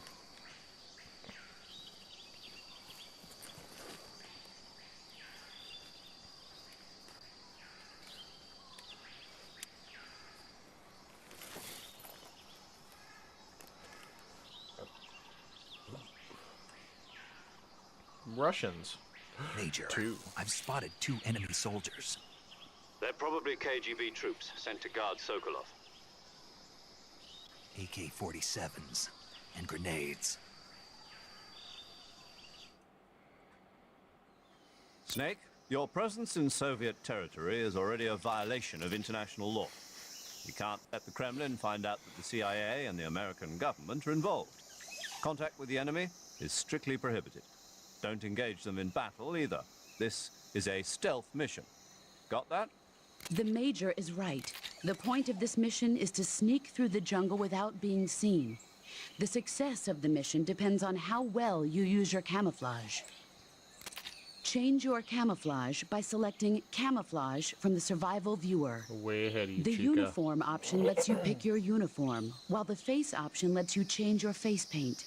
Russians. Major, Two. I've spotted 2 enemy soldiers. They're probably KGB troops sent to guard Sokolov. AK-47s and grenades. Snake, your presence in Soviet territory is already a violation of international law. We can't let the Kremlin find out that the CIA and the American government are involved. Contact with the enemy is strictly prohibited. Don't engage them in battle either. This is a stealth mission. Got that? The Major is right. The point of this mission is to sneak through the jungle without being seen. The success of the mission depends on how well you use your camouflage. Change your camouflage by selecting Camouflage from the Survival Viewer. Way ahead of you, The Chica. uniform option lets you pick your uniform, while the face option lets you change your face paint.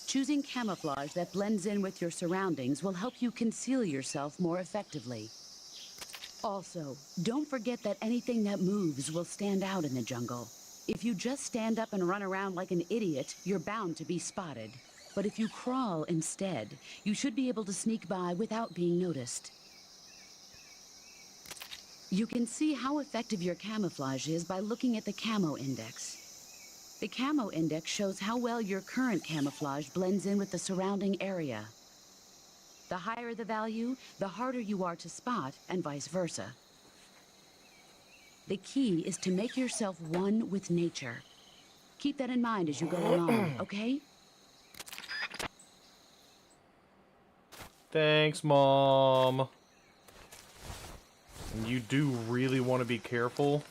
Choosing camouflage that blends in with your surroundings will help you conceal yourself more effectively. Also, don't forget that anything that moves will stand out in the jungle. If you just stand up and run around like an idiot, you're bound to be spotted. But if you crawl instead, you should be able to sneak by without being noticed. You can see how effective your camouflage is by looking at the Camo Index. The Camo Index shows how well your current camouflage blends in with the surrounding area. The higher the value, the harder you are to spot, and vice versa. The key is to make yourself one with nature. Keep that in mind as you go along, okay? Thanks, Mom. And you do really want to be careful.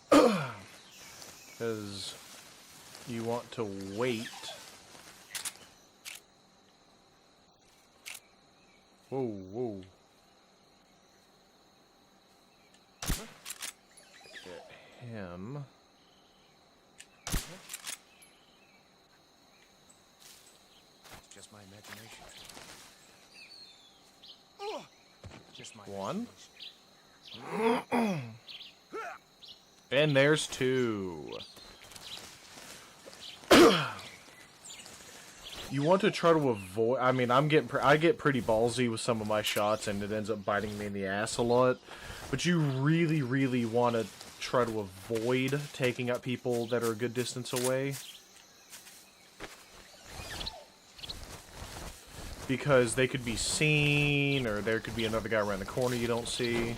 Because you want to wait. Whoa, whoa. Get him. It's just my imagination. Just my One. imagination. And there's 2. You want to try to avoid. I mean, I get pretty ballsy with some of my shots, and it ends up biting me in the ass a lot. But you really, really want to try to avoid taking out people that are a good distance away, because they could be seen, or there could be another guy around the corner you don't see.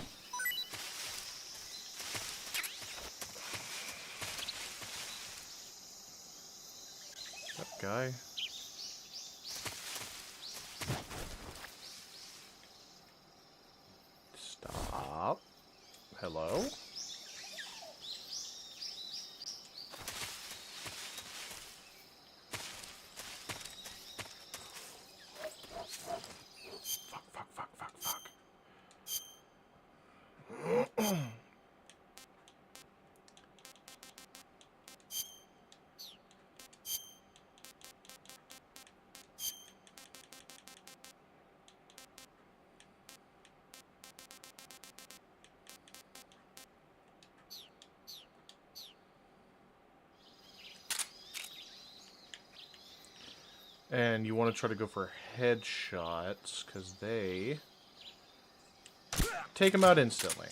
That guy. Stop. Hello? Fuck. And you want to try to go for headshots, because they take them out instantly.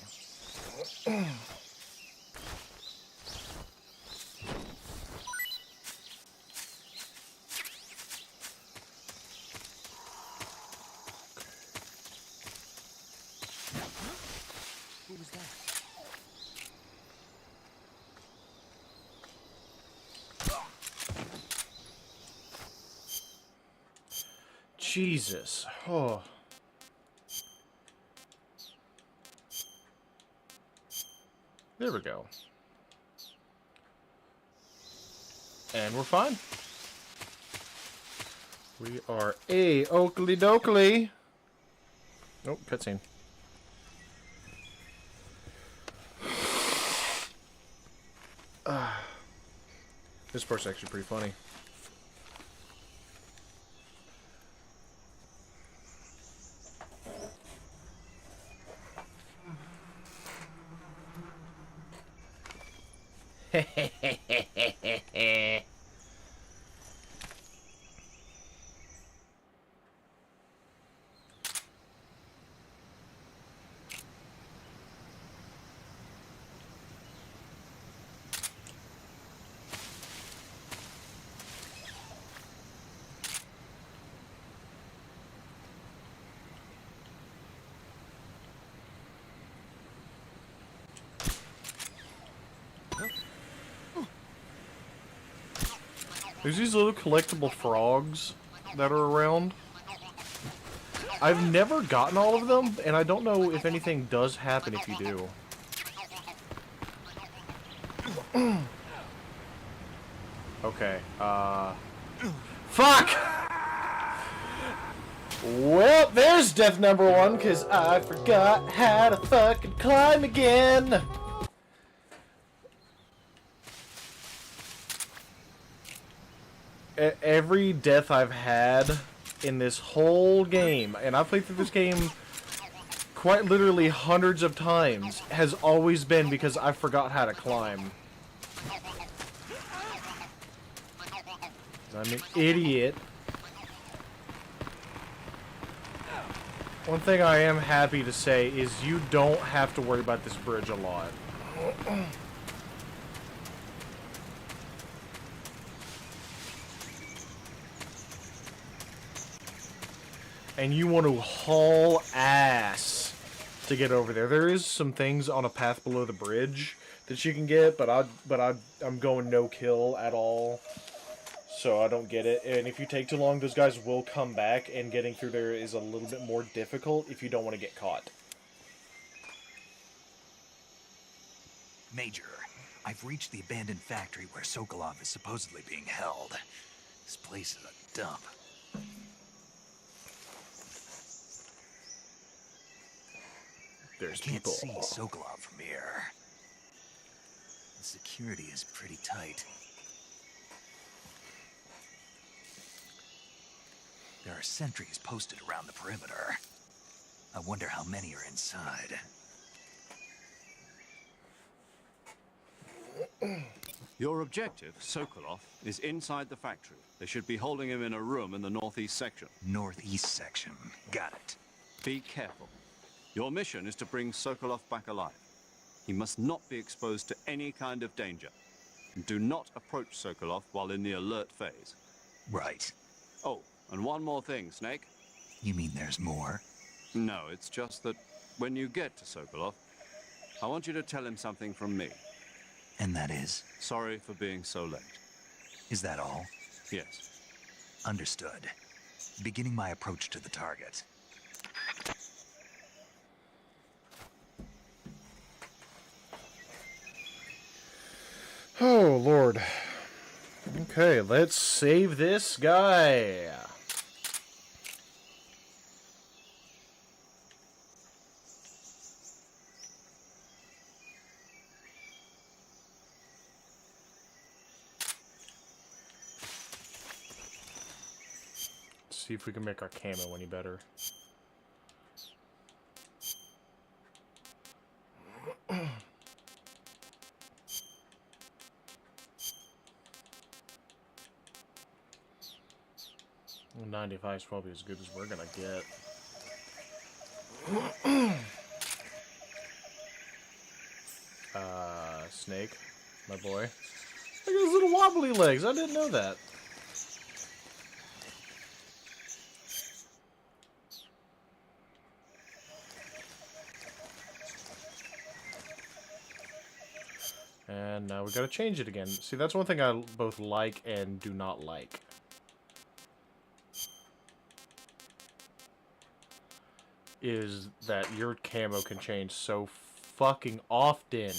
Who was that? Jesus. Oh. There we go. And we're fine. We are a-oakley dokley. Oh, cutscene. This part's actually pretty funny. There's these little collectible frogs that are around. I've never gotten all of them, and I don't know if anything does happen if you do. Okay, fuck! Well, there's death number one, because I forgot how to fucking climb again! Every death I've had in this whole game, and I've played through this game quite literally hundreds of times, has always been because I forgot how to climb. I'm an idiot. One thing I am happy to say is you don't have to worry about this bridge a lot. And you want to haul ass to get over there. There is some things on a path below the bridge that you can get, but I'm going no kill at all, so I don't get it. And if you take too long, those guys will come back, and getting through there is a little bit more difficult if you don't want to get caught. Major, I've reached the abandoned factory where Sokolov is supposedly being held. This place is a dump. There's I can't people. see Sokolov from here. The security is pretty tight. There are sentries posted around the perimeter. I wonder how many are inside. Your objective, Sokolov, is inside the factory. They should be holding him in a room in the northeast section. Northeast section. Got it. Be careful. Your mission is to bring Sokolov back alive. He must not be exposed to any kind of danger. And do not approach Sokolov while in the alert phase. Right. Oh, and one more thing, Snake. You mean there's more? No, it's just that when you get to Sokolov, I want you to tell him something from me. And that is? Sorry for being so late. Is that all? Yes. Understood. Beginning my approach to the target. Oh, Lord. Okay, let's save this guy. See if we can make our camo any better. 95 is probably as good as we're gonna get. Snake, my boy. Look at his little wobbly legs. I didn't know that. And now we gotta change it again. See, that's one thing I both like and do not like. Is that your camo can change so fucking often.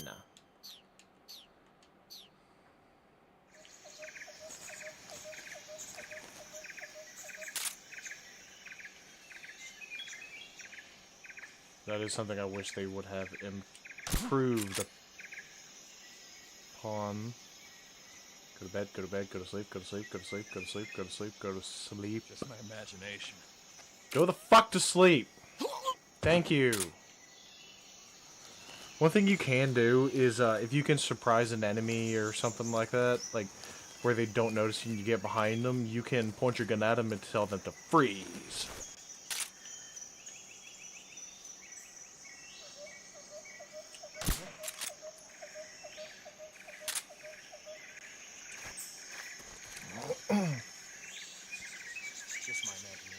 That is something I wish they would have improved upon. Go to bed, go to bed, go to sleep, go to sleep, go to sleep, go to sleep, go to sleep, go to sleep. Just my imagination. Go the fuck to sleep! Thank you. One thing you can do is, if you can surprise an enemy or something like that, like, where they don't notice you and you get behind them, you can point your gun at them and tell them to freeze. Just my imagination.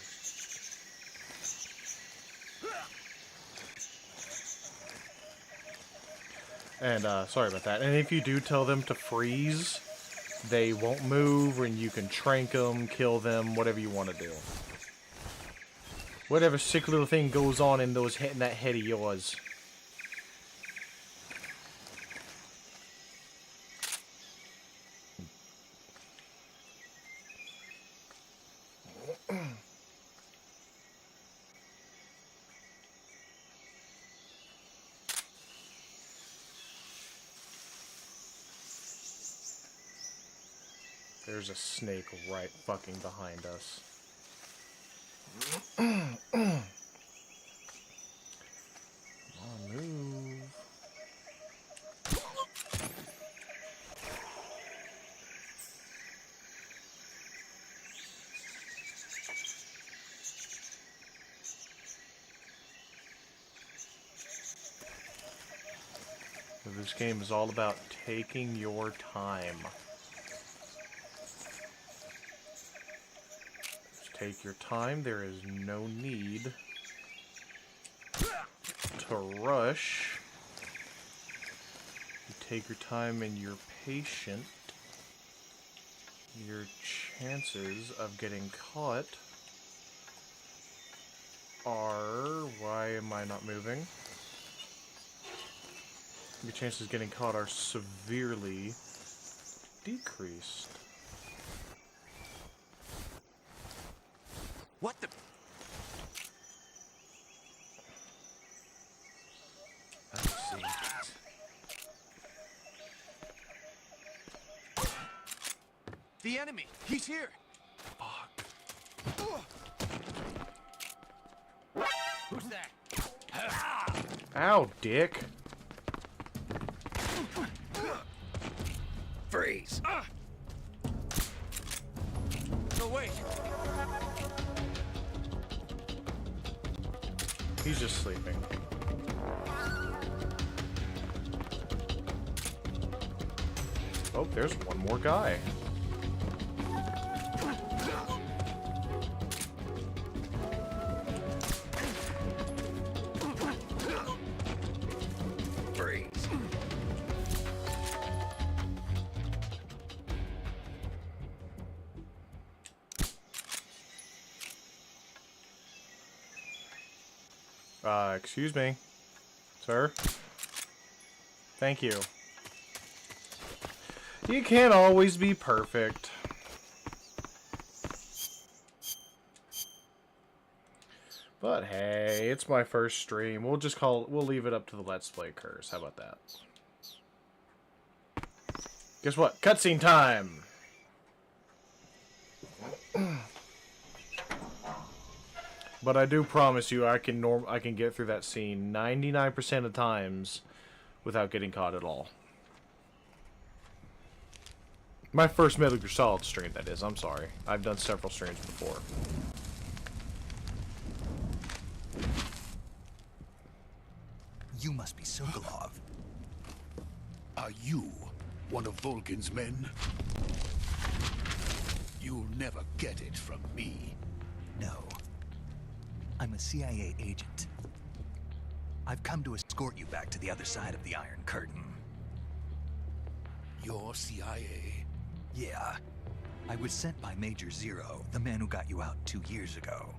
And, sorry about that. And if you do tell them to freeze, they won't move, and you can trank them, kill them, whatever you want to do. Whatever sick little thing goes on in those in that head of yours. There's a snake right fucking behind us. Come on, move. This game is all about taking your time. Take your time. There is no need to rush. You take your time and you're patient. Your chances of getting caught are... Why am I not moving? Your chances of getting caught are severely decreased. What the? Let's see. The enemy! He's here! Who's that? Ow, dick. Freeze! No, wait! He's just sleeping. Oh, there's one more guy. Freeze! Excuse me, sir. Thank you. You can't always be perfect. But hey, it's my first stream. We'll leave it up to the Let's Play curse. How about that? Guess what? Cutscene time! But I do promise you, I can get through that scene 99% of times without getting caught at all. My first Metal Gear Solid stream, that is. I'm sorry. I've done several streams before. You must be Sokolov. Are you one of Volgin's men? You'll never get it from me. No. I'm a CIA agent. I've come to escort you back to the other side of the Iron Curtain. You're CIA? Yeah. I was sent by Major Zero, the man who got you out 2 years ago.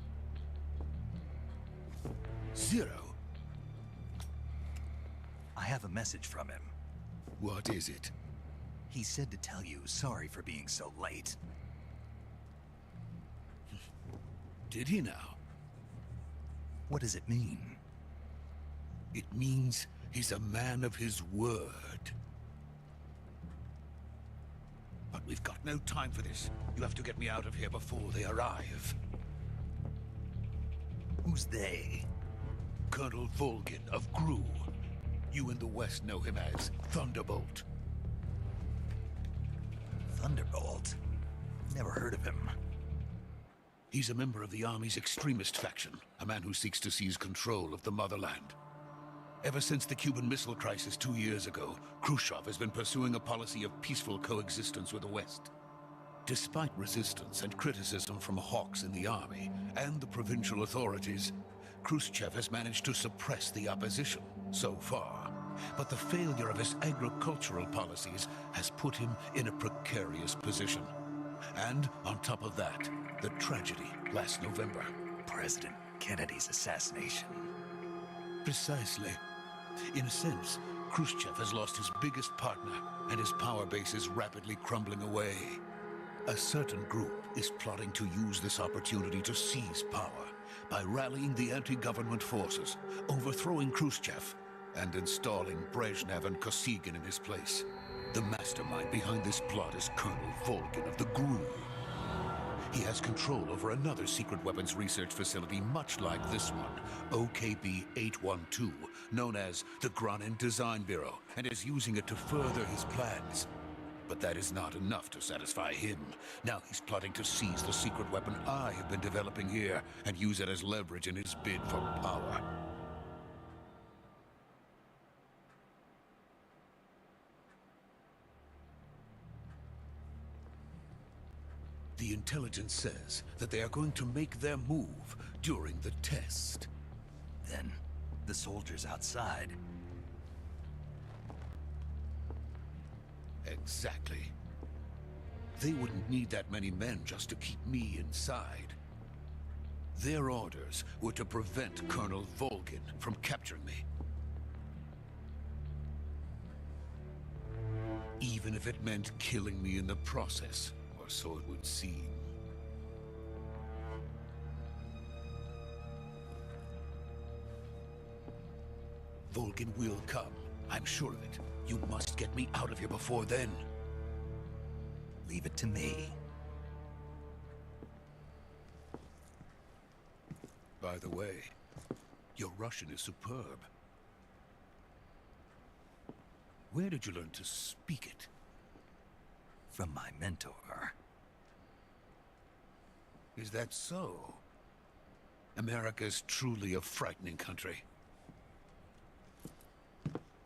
Zero? I have a message from him. What is it? He said to tell you sorry for being so late. Did he now? What does it mean? It means he's a man of his word. But we've got no time for this. You have to get me out of here before they arrive. Who's they? Colonel Volgin of Gru. You in the West know him as Thunderbolt. Thunderbolt? Never heard of him. He's a member of the Army's extremist faction, a man who seeks to seize control of the motherland. Ever since the Cuban Missile Crisis 2 years ago, Khrushchev has been pursuing a policy of peaceful coexistence with the West. Despite resistance and criticism from hawks in the army and the provincial authorities, Khrushchev has managed to suppress the opposition so far. But the failure of his agricultural policies has put him in a precarious position. And on top of that, the tragedy last November. President Kennedy's assassination. Precisely. In a sense, Khrushchev has lost his biggest partner, and his power base is rapidly crumbling away. A certain group is plotting to use this opportunity to seize power by rallying the anti-government forces, overthrowing Khrushchev, and installing Brezhnev and Kosygin in his place. The mastermind behind this plot is Colonel Volgin of the GRU. He has control over another secret weapons research facility much like this one, OKB-812, known as the Granin Design Bureau, and is using it to further his plans. But that is not enough to satisfy him. Now he's plotting to seize the secret weapon I have been developing here and use it as leverage in his bid for power. The intelligence says that they are going to make their move during the test. Then, the soldiers outside. Exactly. They wouldn't need that many men just to keep me inside. Their orders were to prevent Colonel Volgin from capturing me. Even if it meant killing me in the process. Or so it would seem. Volgin will come. I'm sure of it. You must get me out of here before then. Leave it to me. By the way, your Russian is superb. Where did you learn to speak it? From my mentor. Is that so? America's truly a frightening country.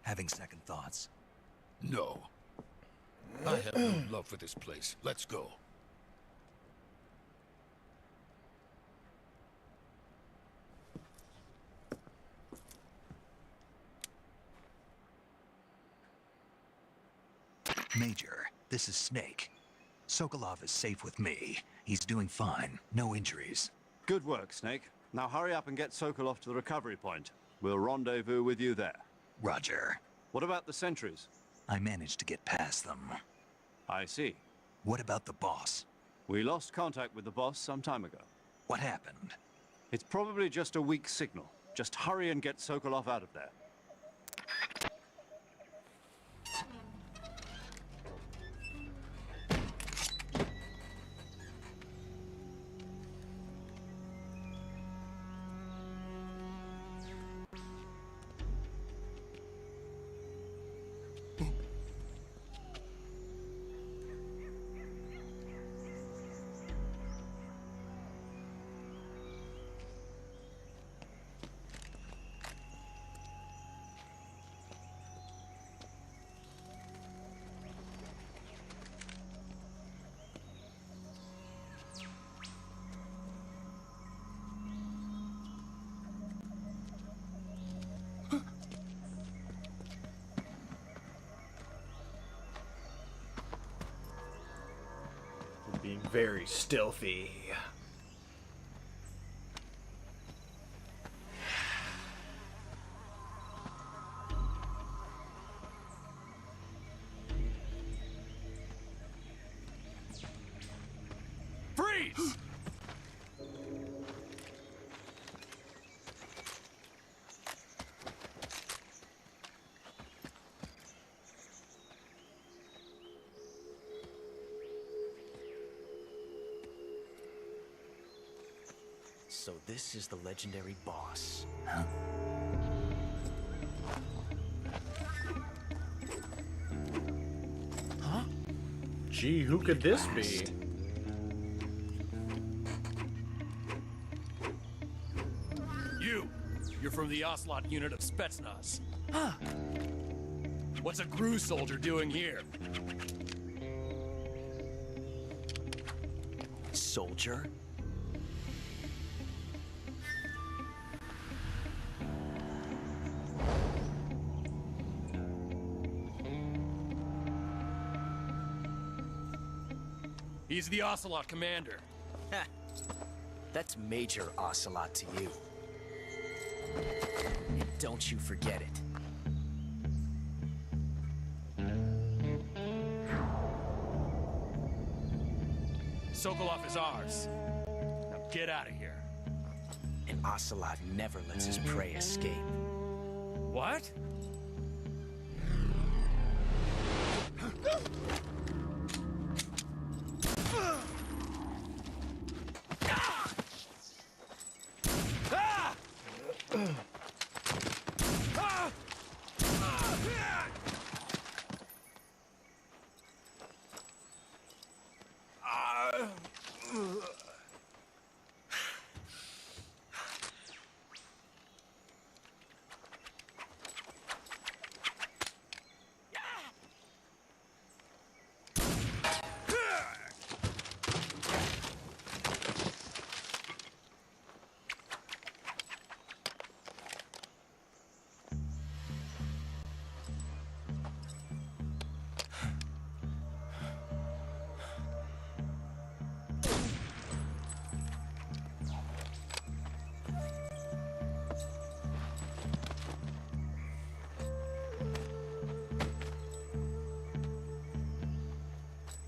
Having second thoughts? No. I have no love for this place. Let's go. Major, this is Snake. Sokolov is safe with me. He's doing fine. No injuries. Good work, Snake. Now hurry up and get Sokolov to the recovery point. We'll rendezvous with you there. Roger. What about the sentries? I managed to get past them. I see. What about the boss? We lost contact with the boss some time ago. What happened? It's probably just a weak signal. Just hurry and get Sokolov out of there. Being very stealthy. Freeze! So this is the legendary boss. Huh? Gee, who could this be? You're from the Ocelot unit of Spetsnaz. Huh. What's a GRU soldier doing here? Soldier? He's the Ocelot commander. Ha! That's Major Ocelot to you. And don't you forget it. Sokolov is ours. Now get out of here. And Ocelot never lets his prey escape. What?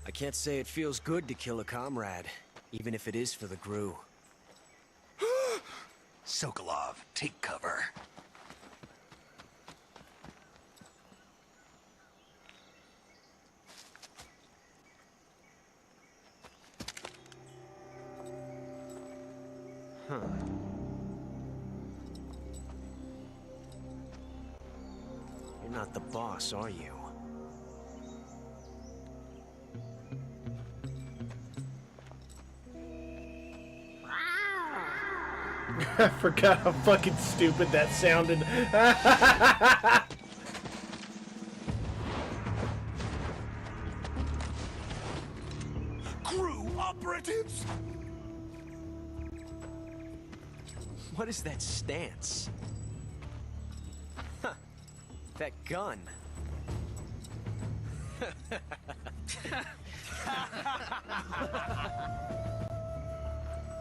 I can't say it feels good to kill a comrade, even if it is for the GRU. Sokolov, take cover. Huh. You're not the boss, are you? I forgot how fucking stupid that sounded. GRU operatives! What is that stance? Huh. That gun.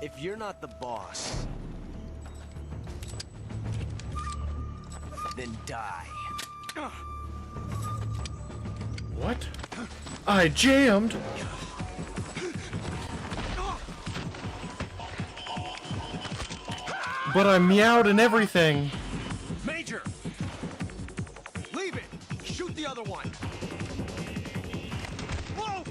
If you're not the boss, then die. What? I jammed. But I meowed and everything. Major! Leave it! Shoot the other one! Whoa!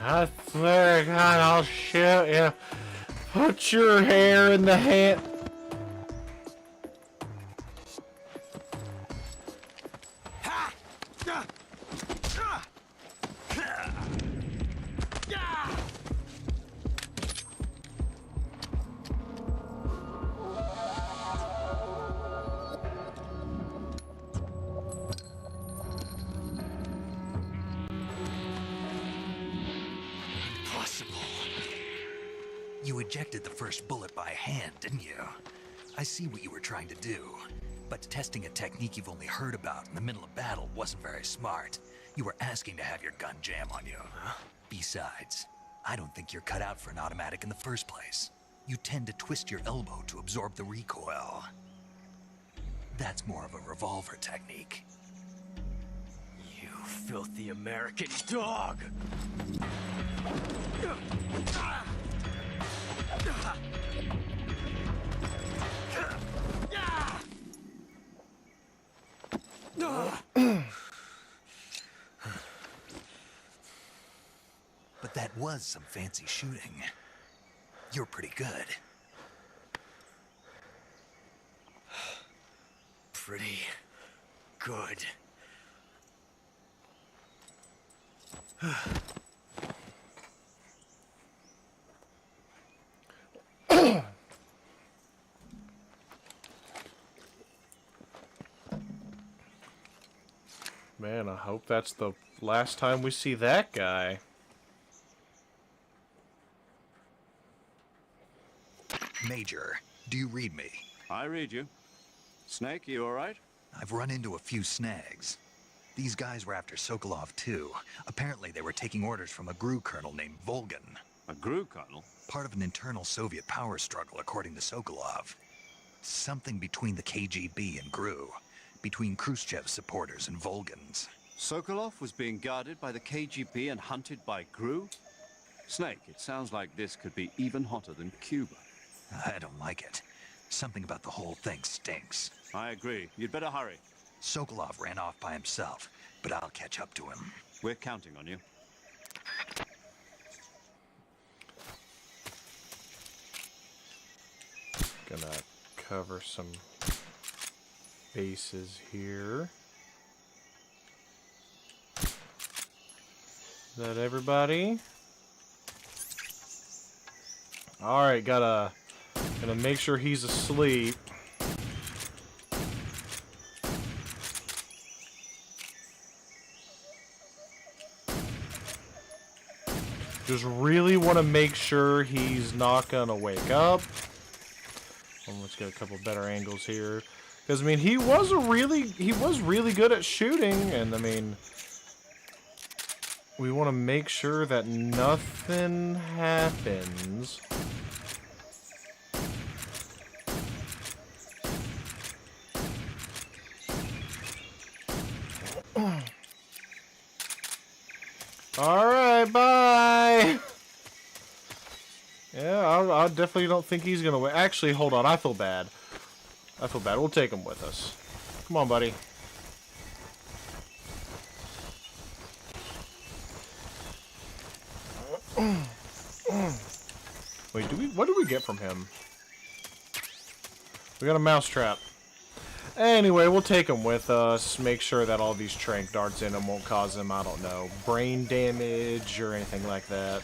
I swear to God, I'll shoot you. Put your hair in the hand. You ejected the first bullet by hand, didn't you? I see what you were trying to do. But testing a technique you've only heard about in the middle of battle wasn't very smart. You were asking to have your gun jam on you. Besides, I don't think you're cut out for an automatic in the first place. You tend to twist your elbow to absorb the recoil. That's more of a revolver technique. You filthy American dog! But that was some fancy shooting. You're pretty good. Pretty good. Man, I hope that's the last time we see that guy. Major, do you read me? I read you. Snake, you alright? I've run into a few snags. These guys were after Sokolov too. Apparently they were taking orders from a GRU colonel named Volgan. A GRU colonel? Part of an internal Soviet power struggle, according to Sokolov. Something between the KGB and GRU. Between Khrushchev's supporters and Volgan's. Sokolov was being guarded by the KGB and hunted by GRU? Snake, it sounds like this could be even hotter than Cuba. I don't like it. Something about the whole thing stinks. I agree. You'd better hurry. Sokolov ran off by himself, but I'll catch up to him. We're counting on you. Gonna cover some bases here. Is that everybody? Alright, gonna make sure he's asleep. Just really want to make sure he's not gonna wake up. Let's get a couple better angles here, because I mean he was really good at shooting, and I mean we want to make sure that nothing happens. Alright, bye! Yeah, I definitely don't think he's gonna win. Actually, hold on, I feel bad. We'll take him with us. Come on, buddy. Wait, what do we get from him? We got a mousetrap. Anyway, we'll take him with us. Make sure that all these tranq darts in him won't cause him, I don't know, brain damage or anything like that.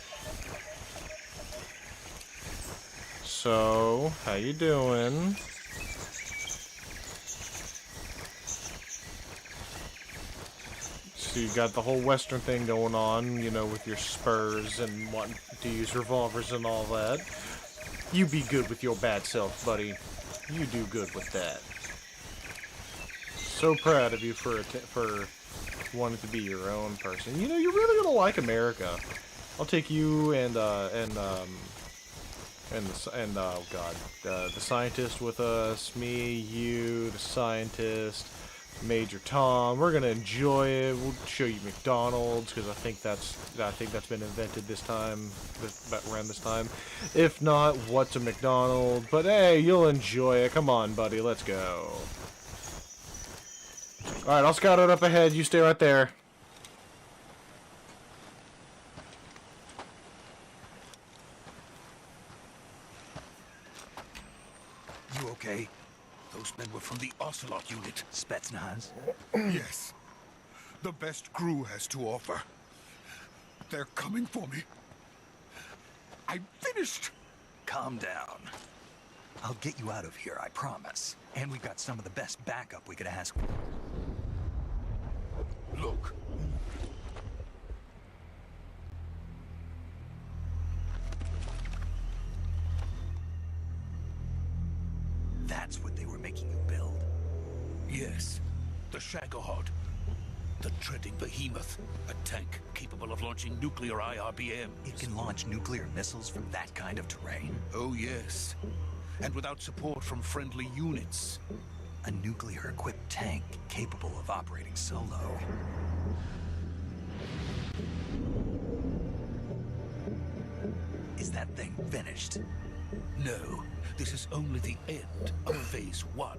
So, how you doing? So you got the whole Western thing going on, you know, with your spurs and wanting to use revolvers and all that. You be good with your bad self, buddy. You do good with that. So proud of you for wanting to be your own person. You know, you're really gonna like America. I'll take you and oh god, the scientist with us, me, you, the scientist, Major Tom. We're gonna enjoy it. We'll show you McDonald's, because I think that's been invented this time, around this time. If not, what's a McDonald's? But hey, you'll enjoy it. Come on, buddy, let's go. All right, I'll scout it up ahead. You stay right there. You okay? Those men were from the Ocelot unit. Spetsnaz? Yes. The best GRU has to offer. They're coming for me. I'm finished. Calm down. I'll get you out of here, I promise. And we've got some of the best backup we could ask. Look. That's what they were making you build? Yes. The Shagohod. The treading behemoth. A tank capable of launching nuclear IRBM. It can launch nuclear missiles from that kind of terrain? Oh, yes. And without support from friendly units. A nuclear-equipped tank capable of operating solo. Is that thing finished? No, this is only the end of Phase 1.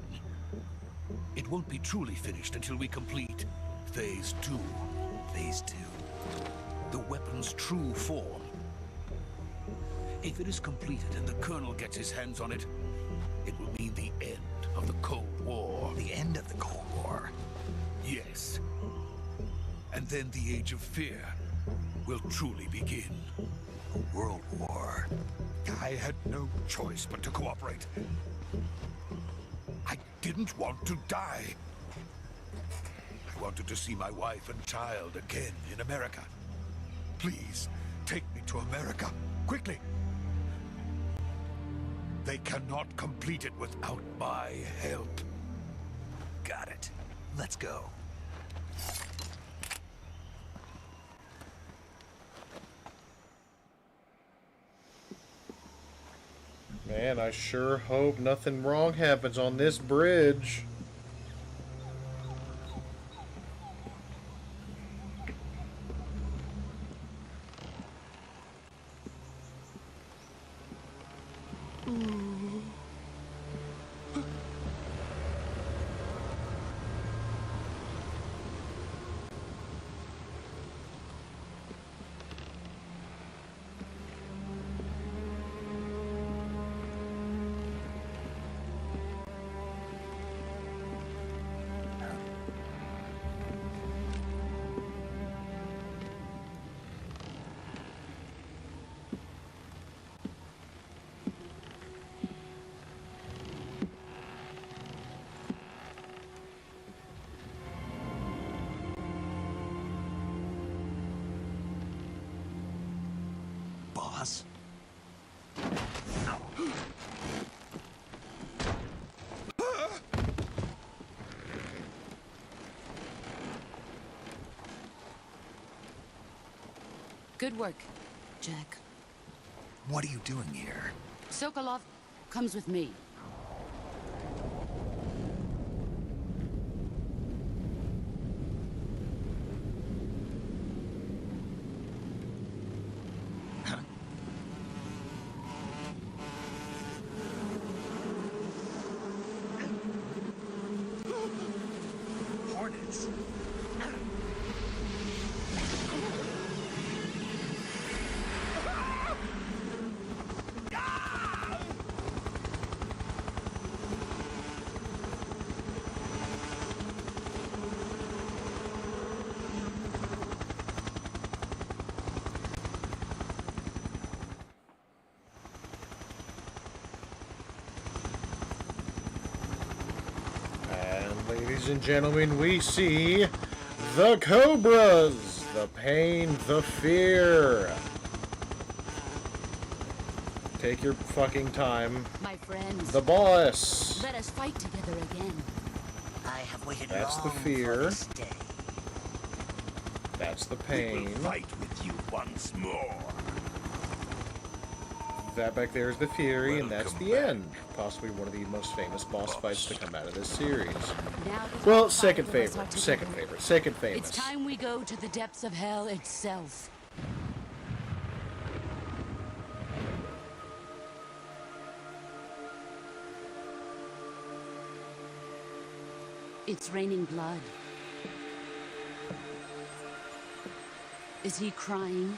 It won't be truly finished until we complete Phase 2. Phase 2. The weapon's true form. If it is completed and the Colonel gets his hands on it, it will mean the end of the Cold War. The end of the Cold War? Yes. And then the Age of Fear will truly begin. A world war. I had no choice but to cooperate. I didn't want to die. I wanted to see my wife and child again in America. Please, take me to America, quickly. They cannot complete it without my help. Got it. Let's go. Man, I sure hope nothing wrong happens on this bridge. Boss? Good work, Jack. What are you doing here? Sokolov comes with me. Hornets. And ladies and gentlemen, we see the Cobras, the pain, the fear. Take your fucking time. My friends. The boss. Let us fight together again. I have waited That's the long fear. for this day. That's the pain. Fight with you once more. That back there is the Fury, and that's Welcome the back. end. Possibly one of the most famous boss fights to come out of this series. Now the Well, top second five of us favorite, are second together. favorite, second famous. It's time we go to the depths of hell itself. It's raining blood. Is he crying?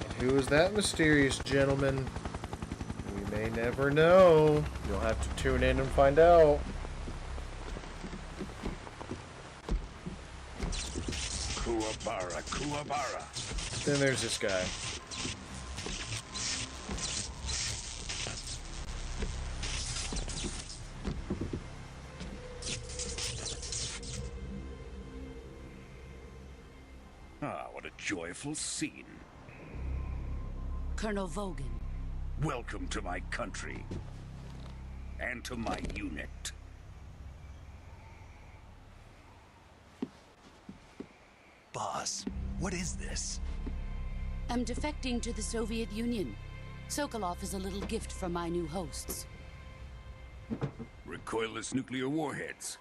And who is that mysterious gentleman? We may never know. You'll have to tune in and find out. Kuwabara, Kuwabara. Then there's this guy. Ah, what a joyful scene. Colonel Vogan. Welcome to my country. And to my unit. Boss, what is this? I'm defecting to the Soviet Union. Sokolov is a little gift from my new hosts. Recoilless nuclear warheads.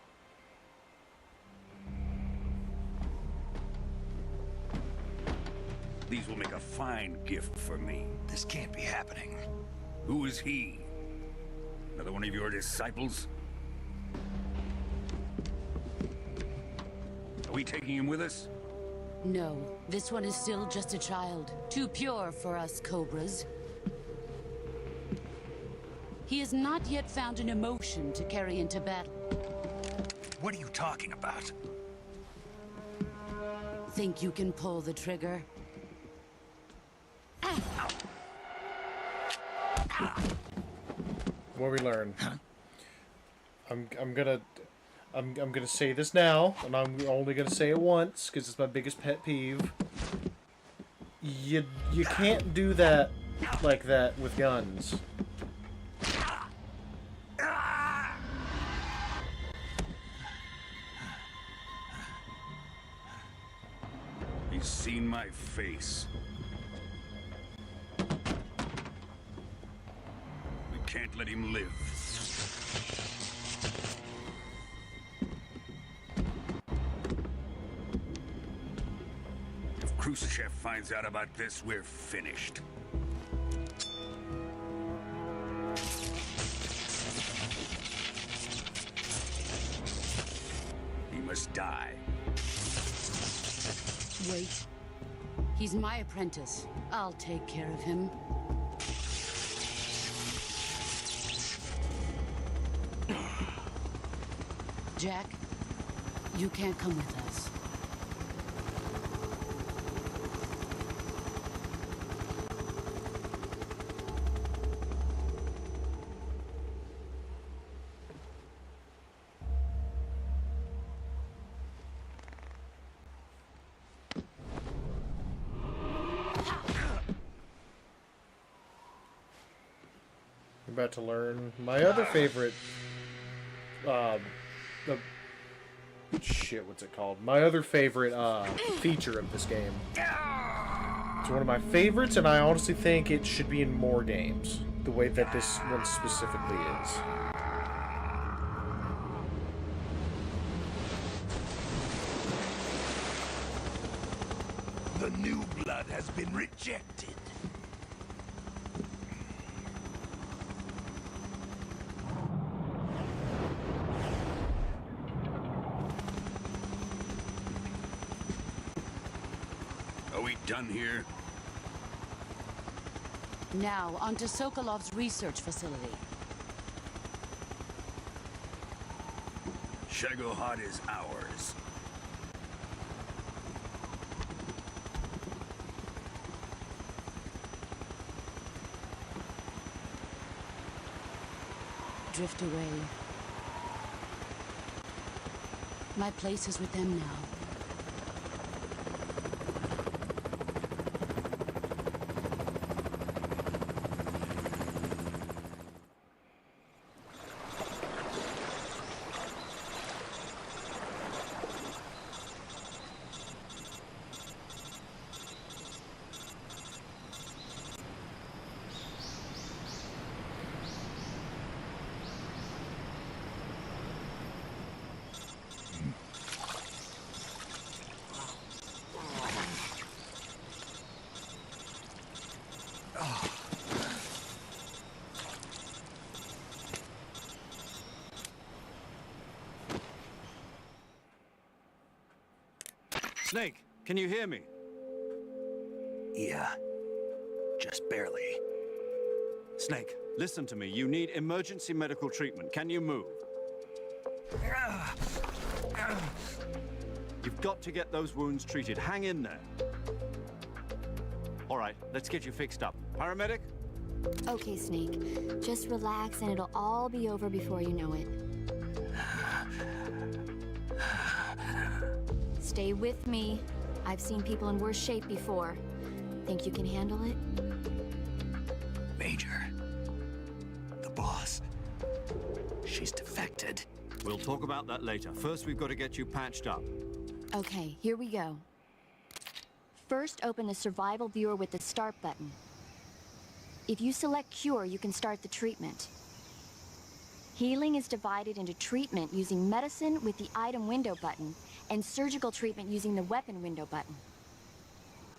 These will make a fine gift for me. This can't be happening. Who is he? Another one of your disciples? Are we taking him with us? No, this one is still just a child. Too pure for us Cobras. He has not yet found an emotion to carry into battle. What are you talking about? Think you can pull the trigger? What we learn? I'm gonna say this now, and I'm only gonna say it once because it's my biggest pet peeve. You can't do that like that with guns. He's seen my face. We can't let him live. If Khrushchev finds out about this, we're finished. He must die. Wait. He's my apprentice. I'll take care of him. Jack, you can't come with us. I'm about to learn my other favorite, what's it called? My other favorite, feature of this game. It's one of my favorites, and I honestly think it should be in more games, the way that this one specifically is. The new blood has been rejected. Are we done here? Now, onto Sokolov's research facility. Shagohod is ours. Drift away. My place is with them now. Snake, can you hear me? Yeah. Just barely. Snake, listen to me. You need emergency medical treatment. Can you move? You've got to get those wounds treated. Hang in there. All right, let's get you fixed up. Paramedic? Okay, Snake. Just relax and it'll all be over before you know it. Stay with me. I've seen people in worse shape before. Think you can handle it? Major. The boss. She's defected. We'll talk about that later. First, we've got to get you patched up. Okay, here we go. First, open the survival viewer with the start button. If you select cure, you can start the treatment. Healing is divided into treatment using medicine with the item window button and surgical treatment using the weapon window button.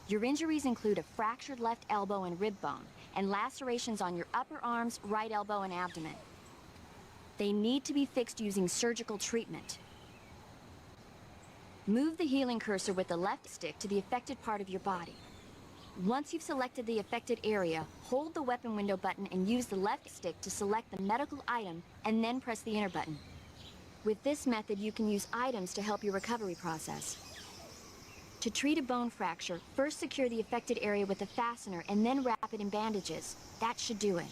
Your injuries include a fractured left elbow and rib bone and lacerations on your upper arms, right elbow, and abdomen. They need to be fixed using surgical treatment. Move the healing cursor with the left stick to the affected part of your body. Once you've selected the affected area, hold the weapon window button and use the left stick to select the medical item and then press the enter button. With this method, you can use items to help your recovery process. To treat a bone fracture, first secure the affected area with a fastener and then wrap it in bandages. That should do it.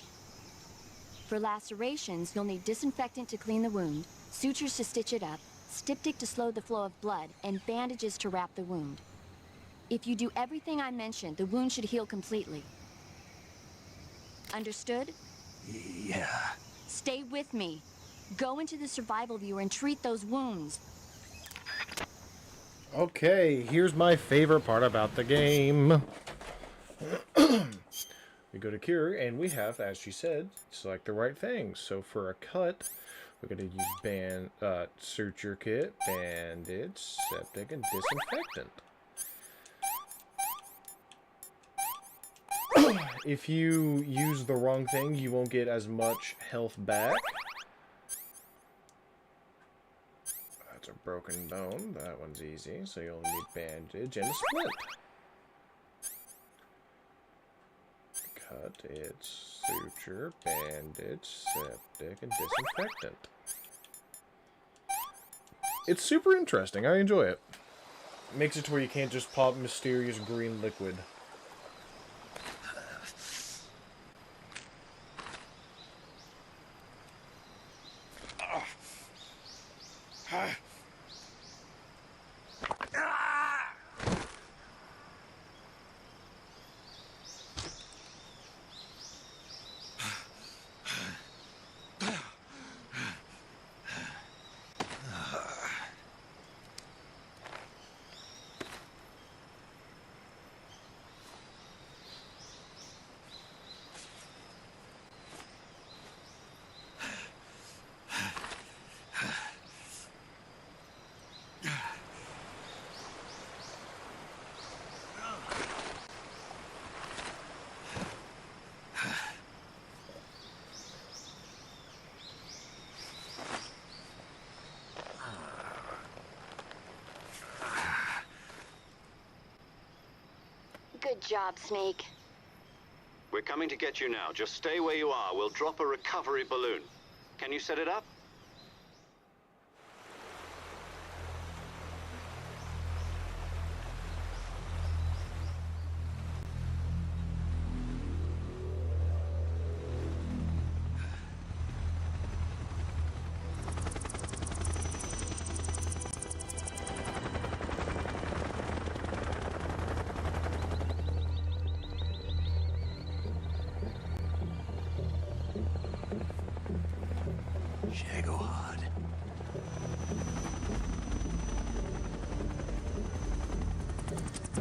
For lacerations, you'll need disinfectant to clean the wound, sutures to stitch it up, styptic to slow the flow of blood, and bandages to wrap the wound. If you do everything I mentioned, the wound should heal completely. Understood? Yeah. Stay with me. Go into the survival viewer and treat those wounds. Okay, here's my favorite part about the game. We go to cure, and we have, as she said, select the right things. So for a cut, we're going to use suture kit, bandage, septic, and disinfectant. If you use the wrong thing, you won't get as much health back. That's a broken bone. That one's easy. So you'll need bandage and a splint. Cut, it's suture, bandage, septic, and disinfectant. It's super interesting. I enjoy it. Makes it to where you can't just pop mysterious green liquid. Good job, Snake. We're coming to get you now. Just stay where you are. We'll drop a recovery balloon. Can you set it up? Shagohod.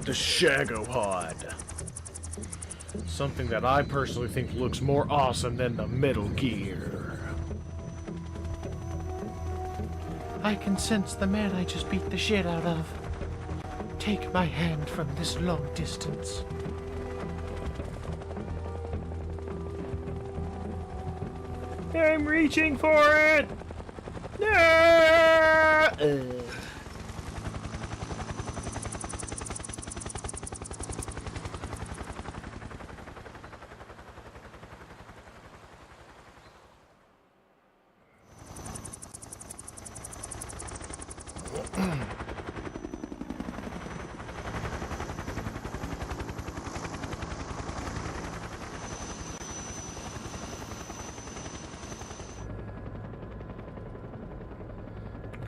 The Shagohod. Something that I personally think looks more awesome than the Metal Gear. I can sense the man I just beat the shit out of. Take my hand from this long distance. I'm reaching for it! No!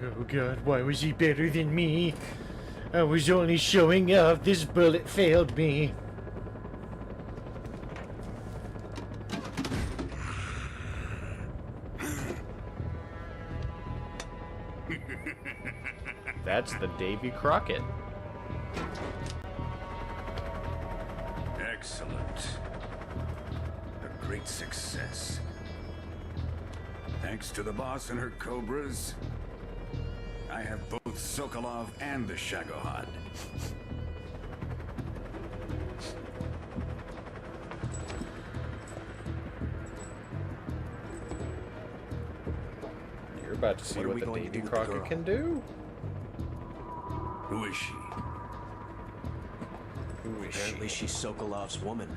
Oh god, why was he better than me? I was only showing off. This bullet failed me. That's the Davy Crockett. Excellent. A great success. Thanks to the boss and her cobras, I have both Sokolov and the Shagohod. You're about to see what the Davy Crockett can do. Who is she? Who is Apparently she's Sokolov's woman.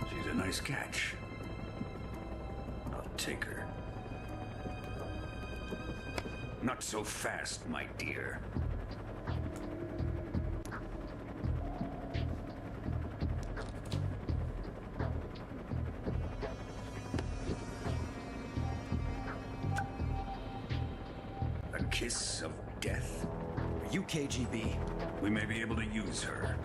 She's a nice catch. I'll take her. Not so fast, my dear. A kiss of death. Are you KGB? We may be able to use her.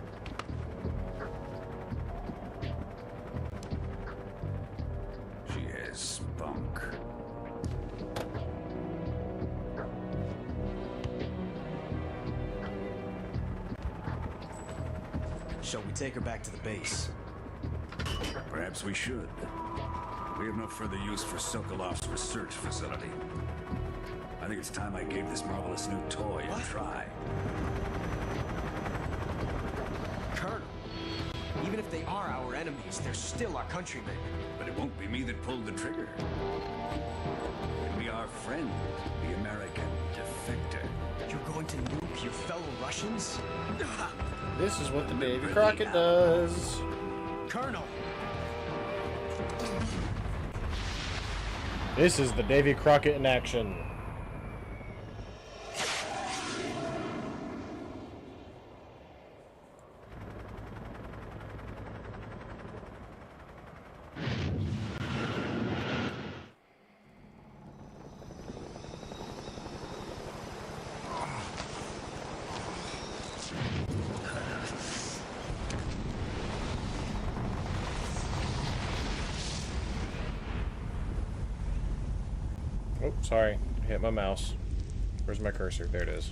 She has spunk. Shall we take her back to the base? Perhaps we should. We have no further use for Sokolov's research facility. I think it's time I gave this marvelous new toy a try. Colonel, even if they are our enemies, they're still our countrymen. But it won't be me that pulled the trigger. It'll be our friend, the American defector. You're going to nuke your fellow Russians? This is what the Davy Crockett does. Colonel! This is the Davy Crockett in action. Oh, sorry. Hit my mouse. Where's my cursor? There it is.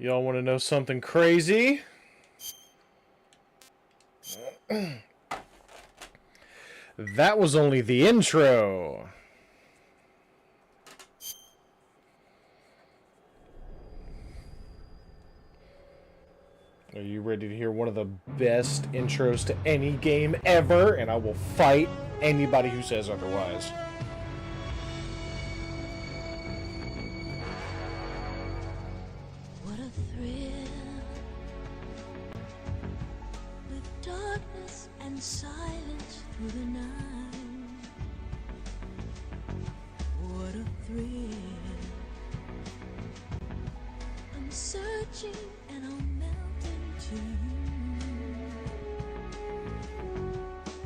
Y'all want to know something crazy? That was only the intro. Are you ready to hear one of the best intros to any game ever? And I will fight anybody who says otherwise. What a thrill, with darkness and silence through the night. What a thrill, I'm searching and I'll melt into you.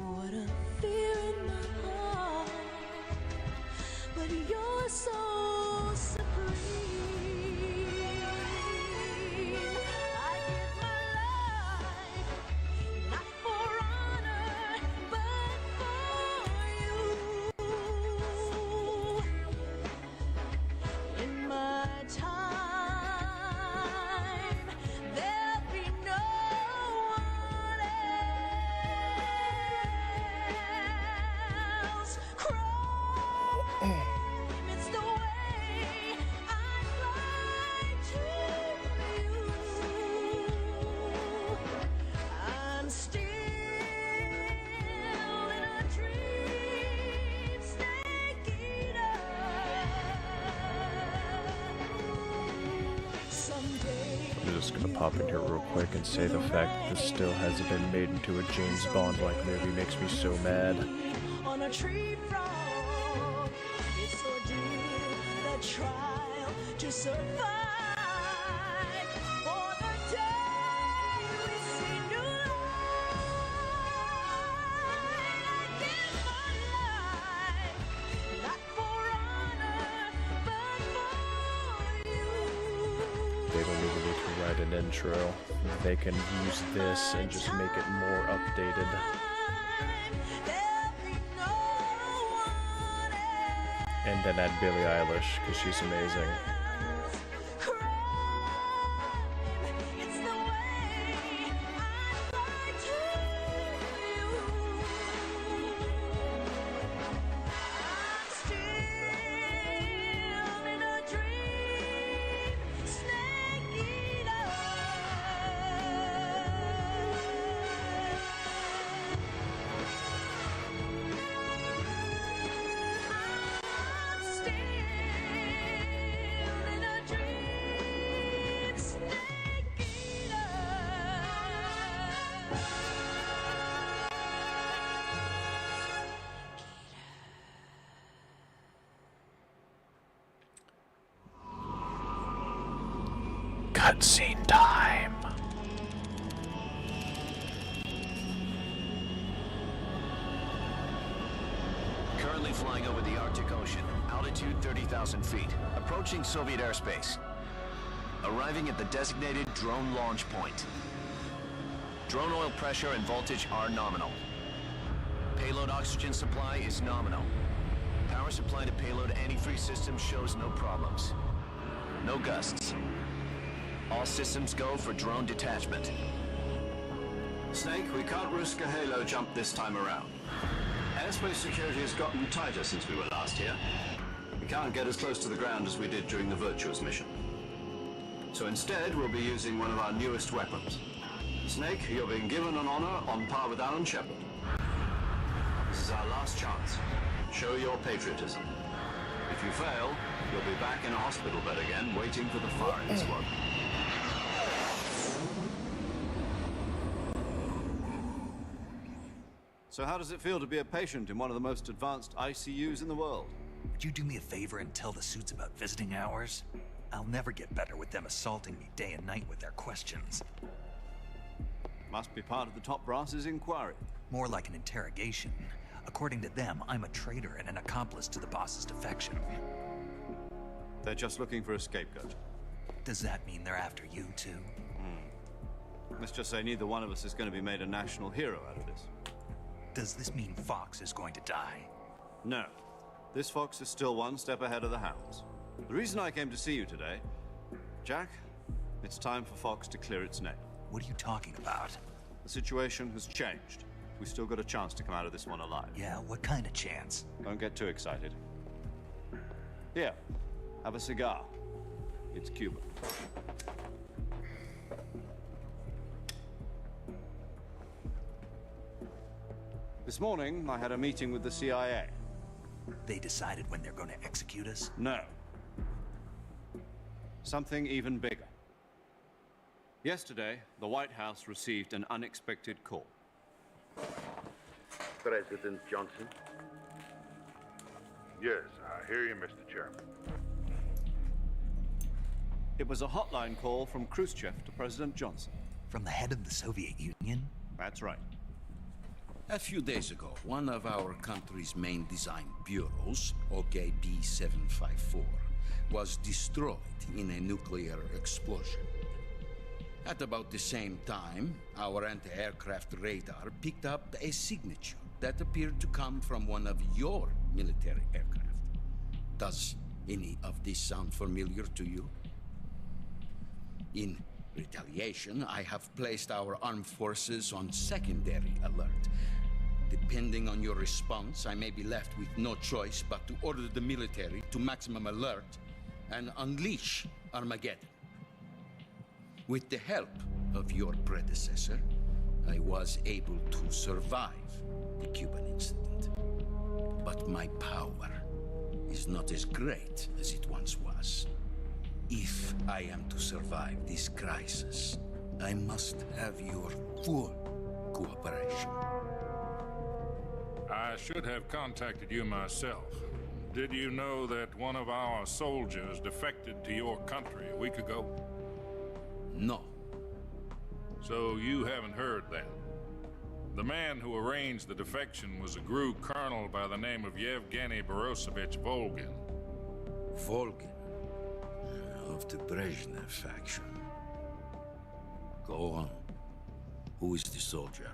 What a fear in my heart, but you're so supreme. I give my life, not for honor, but for you. In my time, just gonna pop in here real quick and say the fact that this still hasn't been made into a James Bond-like movie makes me so mad. On a tree frog, it's ordeal, the trial to survive. For the day we see new light, I give my life, not for honor, but for you. They don't even need to write an intro. They can use this and just make it more updated. And then add Billie Eilish, because she's amazing. Cutscene time. Currently flying over the Arctic Ocean, altitude 30,000 feet, approaching Soviet airspace. Arriving at the designated drone launch point. Drone oil pressure and voltage are nominal. Payload oxygen supply is nominal. Power supply to payload antifreeze system shows no problems. No gusts. All systems go for drone detachment. Snake, we can't risk a halo jump this time around. Airspace security has gotten tighter since we were last here. We can't get as close to the ground as we did during the Virtuous mission. So instead, we'll be using one of our newest weapons. Snake, you're being given an honor on par with Alan Shepard. This is our last chance. Show your patriotism. If you fail, you'll be back in a hospital bed again, waiting for the firing squad. So how does it feel to be a patient in one of the most advanced ICUs in the world? Would you do me a favor and tell the suits about visiting hours? I'll never get better with them assaulting me day and night with their questions. Must be part of the top brass's inquiry. More like an interrogation. According to them, I'm a traitor and an accomplice to the boss's defection. They're just looking for a scapegoat. Does that mean they're after you too? Let's just say neither one of us is going to be made a national hero out of this. Does this mean Fox is going to die? No. This fox is still one step ahead of the hounds. The reason I came to see you today, Jack, it's time for Fox to clear its name. What are you talking about? The situation has changed. We've still got a chance to come out of this one alive. Yeah, what kind of chance? Don't get too excited. Here, have a cigar. It's Cuban. This morning, I had a meeting with the CIA. They decided when they're going to execute us? No. Something even bigger. Yesterday, the White House received an unexpected call. President Johnson? Yes, I hear you, Mr. Chairman. It was a hotline call from Khrushchev to President Johnson. From the head of the Soviet Union? That's right. A few days ago, one of our country's main design bureaus, OKB-754, was destroyed in a nuclear explosion. At about the same time, our anti-aircraft radar picked up a signature that appeared to come from one of your military aircraft. Does any of this sound familiar to you? In retaliation, I have placed our armed forces on secondary alert. Depending on your response, I may be left with no choice but to order the military to maximum alert and unleash Armageddon. With the help of your predecessor, I was able to survive the Cuban incident. But my power is not as great as it once was. If I am to survive this crisis, I must have your full cooperation. I should have contacted you myself. Did you know that one of our soldiers defected to your country a week ago? No. So you haven't heard then? The man who arranged the defection was a GRU colonel by the name of Yevgeny Borosovich Volgin. Volgin? Of the Brezhnev faction. Go on. Who is the soldier?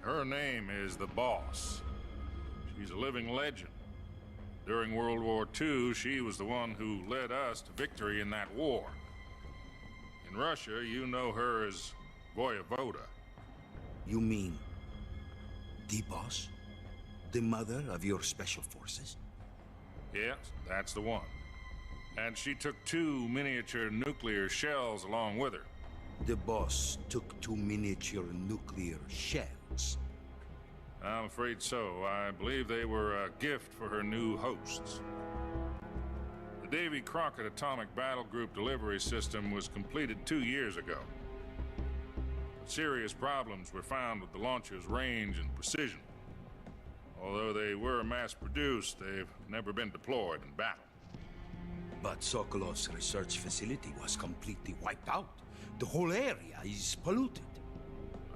Her name is the Boss. She's a living legend. During World War II, she was the one who led us to victory in that war. In Russia, you know her as Voyevoda. You mean the Boss? The mother of your special forces? Yes, that's the one. And she took 2 miniature nuclear shells along with her. The Boss took 2 miniature nuclear shells? I'm afraid so. I believe they were a gift for her new hosts. The Davy Crockett Atomic Battle Group delivery system was completed 2 years ago. Serious problems were found with the launcher's range and precision. Although they were mass-produced, they've never been deployed in battle. But Sokolov's research facility was completely wiped out. The whole area is polluted.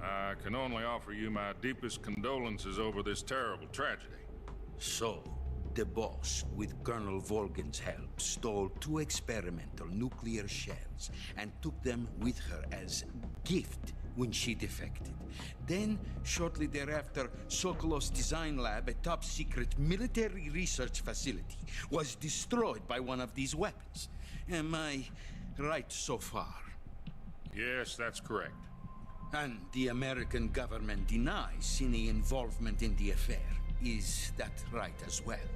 I can only offer you my deepest condolences over this terrible tragedy. So, the Boss, with Colonel Volgin's help, stole 2 experimental nuclear shells and took them with her as gift when she defected. Then, shortly thereafter, Sokolov's design lab, a top-secret military research facility, was destroyed by one of these weapons. Am I right so far? Yes, that's correct. And the American government denies any involvement in the affair. Is that right as well?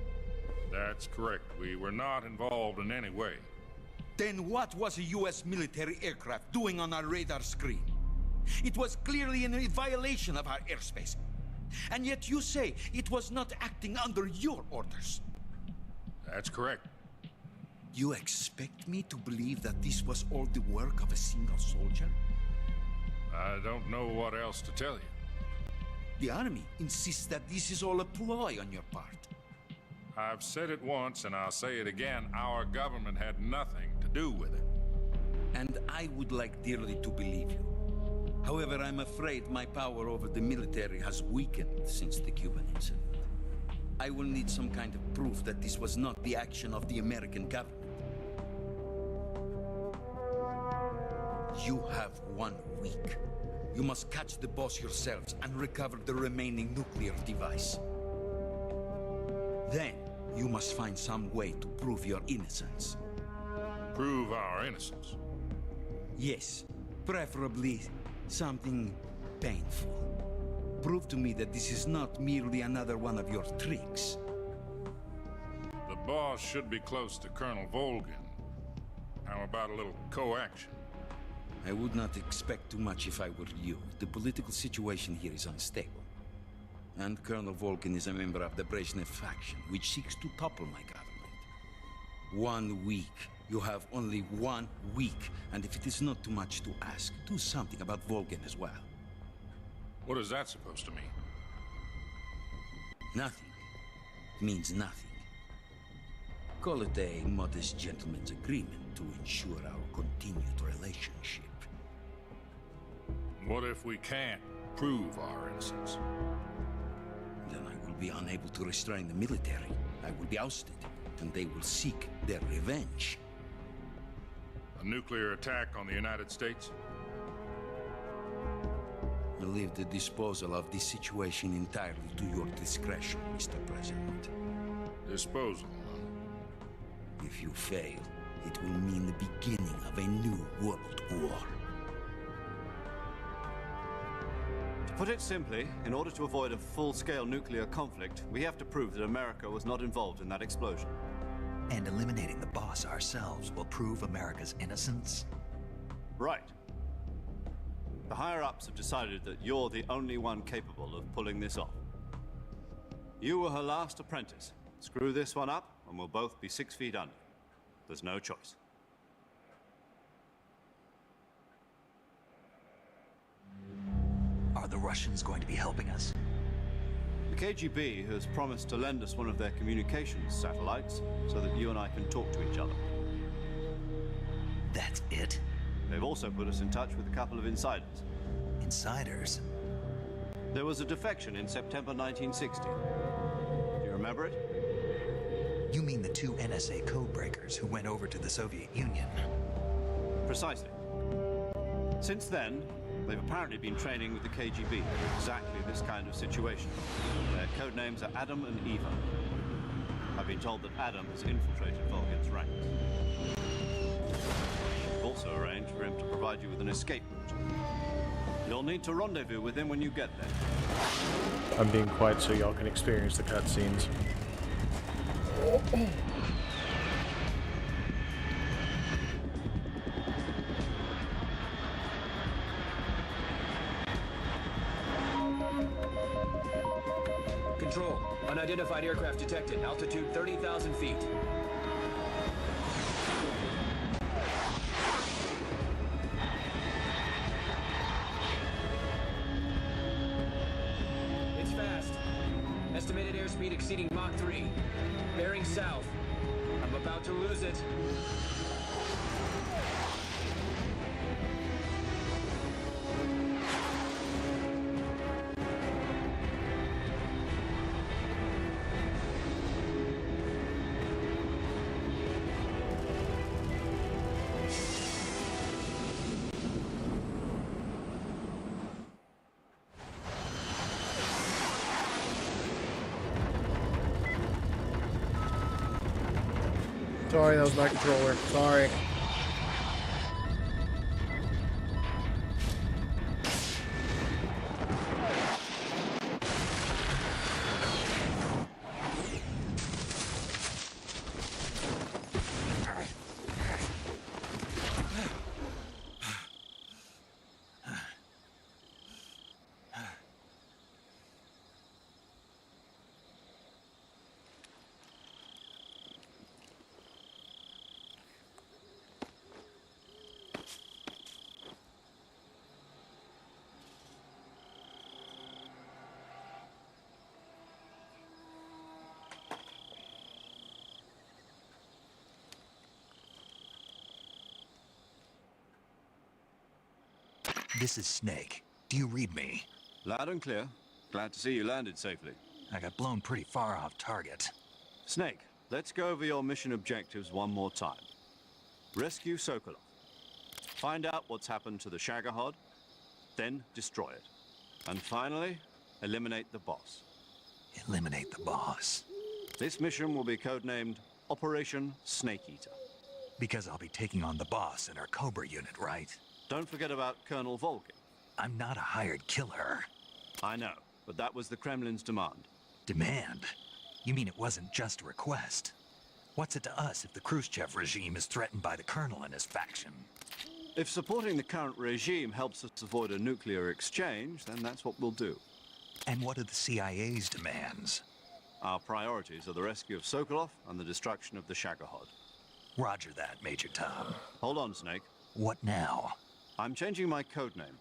That's correct. We were not involved in any way. Then what was a U.S. military aircraft doing on our radar screen? It was clearly in a violation of our airspace. And yet you say it was not acting under your orders. That's correct. You expect me to believe that this was all the work of a single soldier? I don't know what else to tell you. The army insists that this is all a ploy on your part. I've said it once and I'll say it again. Our government had nothing to do with it. And I would like dearly to believe you. However, I'm afraid my power over the military has weakened since the Cuban incident. I will need some kind of proof that this was not the action of the American government. You have 1 week. You must catch the Boss yourselves and recover the remaining nuclear device. Then, you must find some way to prove your innocence. Prove our innocence? Yes, preferably something painful. Prove to me that this is not merely another one of your tricks. The Boss should be close to Colonel Volgin. How about a little coaction? I would not expect too much if I were you. The political situation here is unstable. And Colonel Volgin is a member of the Brezhnev faction, which seeks to topple my government. 1 week. You have only 1 week. And if it is not too much to ask, do something about Volgin as well. What is that supposed to mean? Nothing. It means nothing. Call it a modest gentleman's agreement to ensure our continued relationship. What if we can't prove our innocence? Then I will be unable to restrain the military. I will be ousted, and they will seek their revenge. A nuclear attack on the United States? I leave the disposal of this situation entirely to your discretion, Mr. President. Disposal, huh? If you fail, it will mean the beginning of a new world war. To put it simply, in order to avoid a full-scale nuclear conflict, we have to prove that America was not involved in that explosion. And eliminating the Boss ourselves will prove America's innocence? Right. The higher-ups have decided that you're the only one capable of pulling this off. You were her last apprentice. Screw this one up, and we'll both be 6 feet under. There's no choice. the Russians going to be helping us? The KGB has promised to lend us one of their communications satellites so that you and I can talk to each other. That's it? They've also put us in touch with a couple of insiders. Insiders? There was a defection in September 1960. Do you remember it? You mean the two NSA codebreakers who went over to the Soviet Union? Precisely. Since then, they've apparently been training with the KGB in exactly this kind of situation. Their code names are Adam and Eva. I've been told that Adam has infiltrated Volgin's ranks. We've also arranged for him to provide you with an escape route. You'll need to rendezvous with him when you get there. I'm being quiet so y'all can experience the cutscenes. Control. Unidentified aircraft detected. Altitude 30,000 feet. It's fast. Estimated airspeed exceeding Mach 3. Bearing south. I'm about to lose it. Sorry, that was my controller. Sorry. This is Snake. Do you read me? Loud and clear. Glad to see you landed safely. I got blown pretty far off target. Snake, let's go over your mission objectives one more time. Rescue Sokolov. Find out what's happened to the Shagohod, then destroy it. And finally, eliminate the boss. Eliminate the boss? This mission will be codenamed Operation Snake Eater. Because I'll be taking on the boss in our Cobra unit, right? Don't forget about Colonel Volgin. I'm not a hired killer. I know, but that was the Kremlin's demand. Demand? You mean it wasn't just a request? What's it to us if the Khrushchev regime is threatened by the Colonel and his faction? If supporting the current regime helps us avoid a nuclear exchange, then that's what we'll do. And what are the CIA's demands? Our priorities are the rescue of Sokolov and the destruction of the Shagohod. Roger that, Major Tom. Hold on, Snake. What now? I'm changing my codename.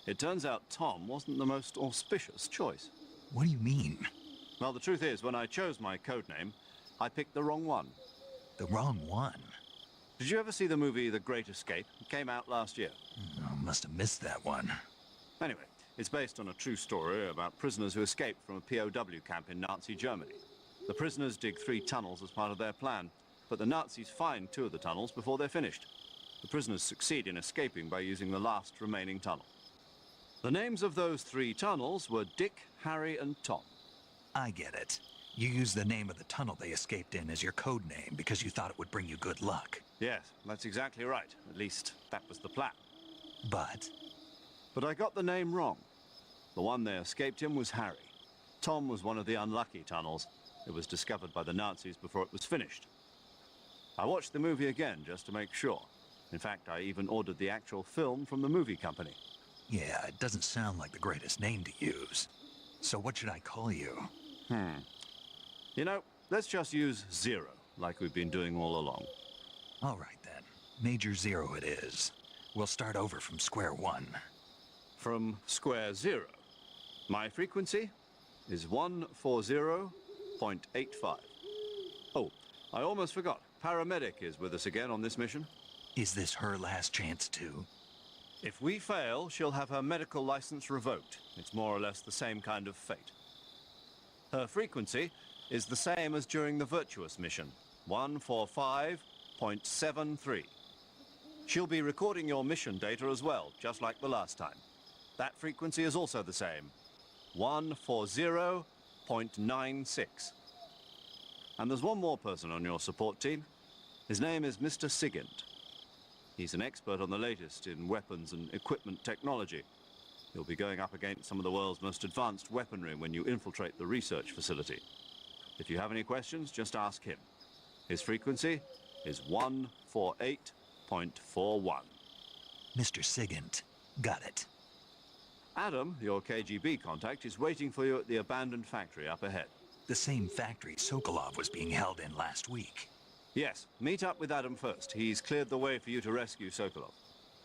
It turns out Tom wasn't the most auspicious choice. What do you mean? Well, the truth is, when I chose my codename, I picked the wrong one. The wrong one? Did you ever see the movie The Great Escape? It came out last year. Oh, must have missed that one. Anyway, it's based on a true story about prisoners who escaped from a POW camp in Nazi Germany. The prisoners dig 3 tunnels as part of their plan, but the Nazis find 2 of the tunnels before they're finished. The prisoners succeed in escaping by using the last remaining tunnel. The names of those 3 tunnels were Dick, Harry, and Tom. I get it. You used the name of the tunnel they escaped in as your code name because you thought it would bring you good luck. Yes, that's exactly right. At least, that was the plan. But I got the name wrong. The one they escaped in was Harry. Tom was one of the unlucky tunnels. It was discovered by the Nazis before it was finished. I watched the movie again just to make sure. In fact, I even ordered the actual film from the movie company. yeah, it doesn't sound like the greatest name to use. So what should I call you? You know, let's just use Zero, like we've been doing all along. All right then. Major Zero it is. We'll start over from square one. From square zero? My frequency is 140.85. Oh, I almost forgot. Paramedic is with us again on this mission. Is this her last chance too? If we fail, she'll have her medical license revoked. It's more or less the same kind of fate. Her frequency is the same as during the Virtuous mission, 145.73. She'll be recording your mission data as well, just like the last time. That frequency is also the same, 140.96. And there's one more person on your support team. His name is Mr. Sigint. He's an expert on the latest in weapons and equipment technology. You'll be going up against some of the world's most advanced weaponry when you infiltrate the research facility. If you have any questions, just ask him. His frequency is 148.41. Mr. Sigint, got it. Adam, your KGB contact, is waiting for you at the abandoned factory up ahead. The same factory Sokolov was being held in last week. Yes, meet up with Adam first. He's cleared the way for you to rescue Sokolov.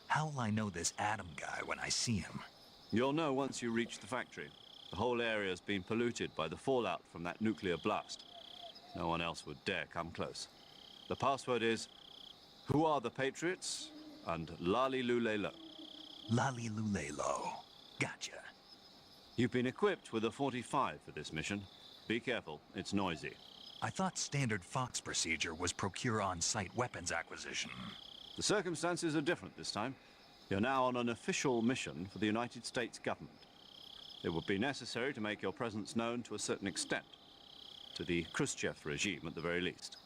How will I know this Adam guy when I see him? You'll know once you reach the factory. The whole area's been polluted by the fallout from that nuclear blast. No one else would dare come close. The password is, "Who are the Patriots?" and Lali Lulelo. Lali Lulelo. Gotcha. You've been equipped with a 45 for this mission. Be careful, it's noisy. I thought standard Fox procedure was procure on-site weapons acquisition. The circumstances are different this time. You're now on an official mission for the United States government. It would be necessary to make your presence known to a certain extent, to the Khrushchev regime at the very least.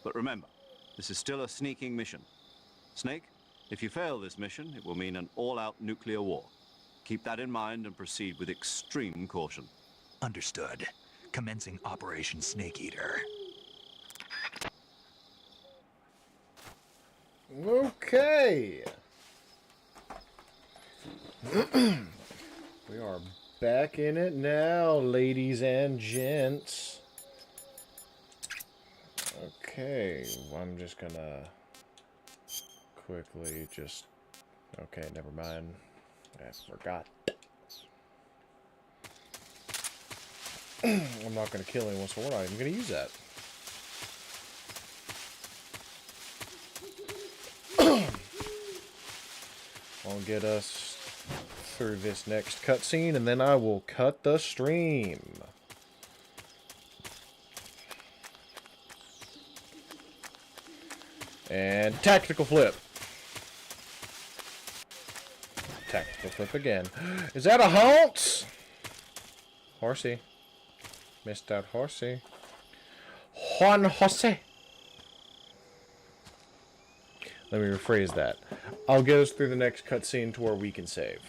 But remember, this is still a sneaking mission. Snake, if you fail this mission, it will mean an all-out nuclear war. Keep that in mind and proceed with extreme caution. Understood. Commencing Operation Snake Eater. Okay. We are back in it now, ladies and gents. Okay, I'm just gonna quickly just... Okay, never mind. I forgot. I'm not gonna kill anyone, so we're not even gonna use that. I'll get us through this next cutscene, and then I will cut the stream. And tactical flip. Tactical flip again. Is that a Haunts? Horsey. Missed out Horsey. Juan Jose. Let me rephrase that. I'll get us through the next cutscene to where we can save.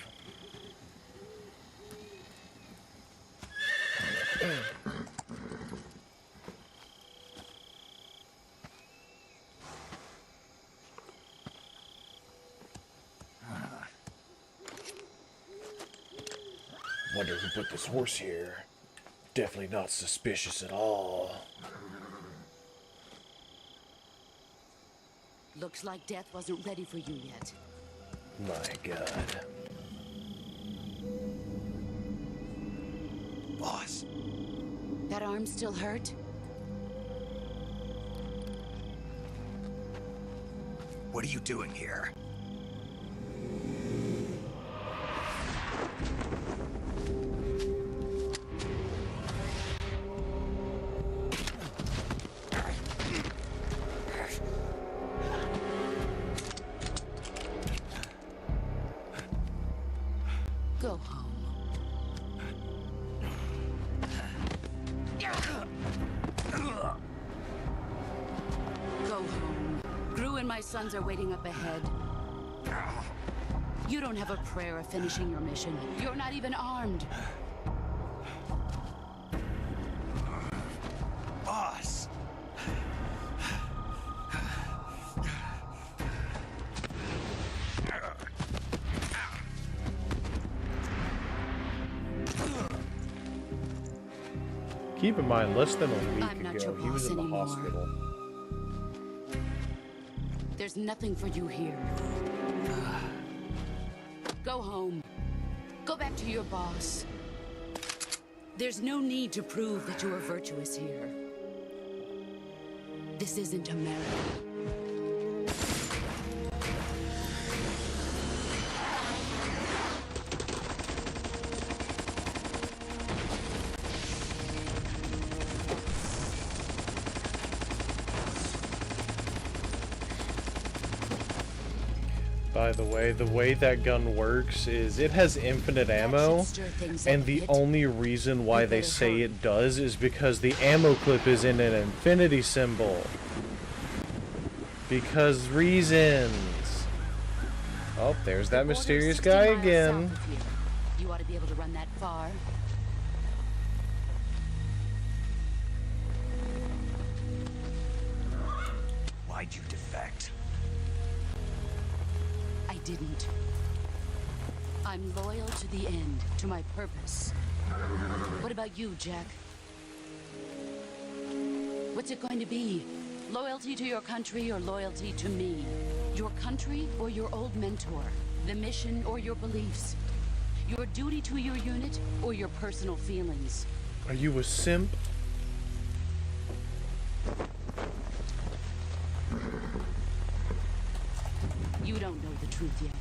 Wonder who put this horse here. Definitely not suspicious at all. Looks like death wasn't ready for you yet. My God. Boss. That arm still hurt? What are you doing here? Go home. Go home. Gru and my sons are waiting up ahead. You don't have a prayer of finishing your mission. You're not even armed. Boss! Keep in mind, less than a week I'm not ago, your he was boss in the anymore. hospital. There's nothing for you here. Go home. Go back to your boss. There's no need to prove that you are virtuous here. This isn't America. By the way that gun works is it has infinite ammo, and the only reason why they say it does is because the ammo clip is in an infinity symbol. Because reasons. Oh, there's that mysterious guy again. You ought to be able to run that far. Why'd you defect? I didn't. I'm loyal to the end, to my purpose. What about you, Jack? What's it going to be? Loyalty to your country or loyalty to me? Your country or your old mentor? The mission or your beliefs? Your duty to your unit or your personal feelings? Are you a simp? You don't know the truth yet.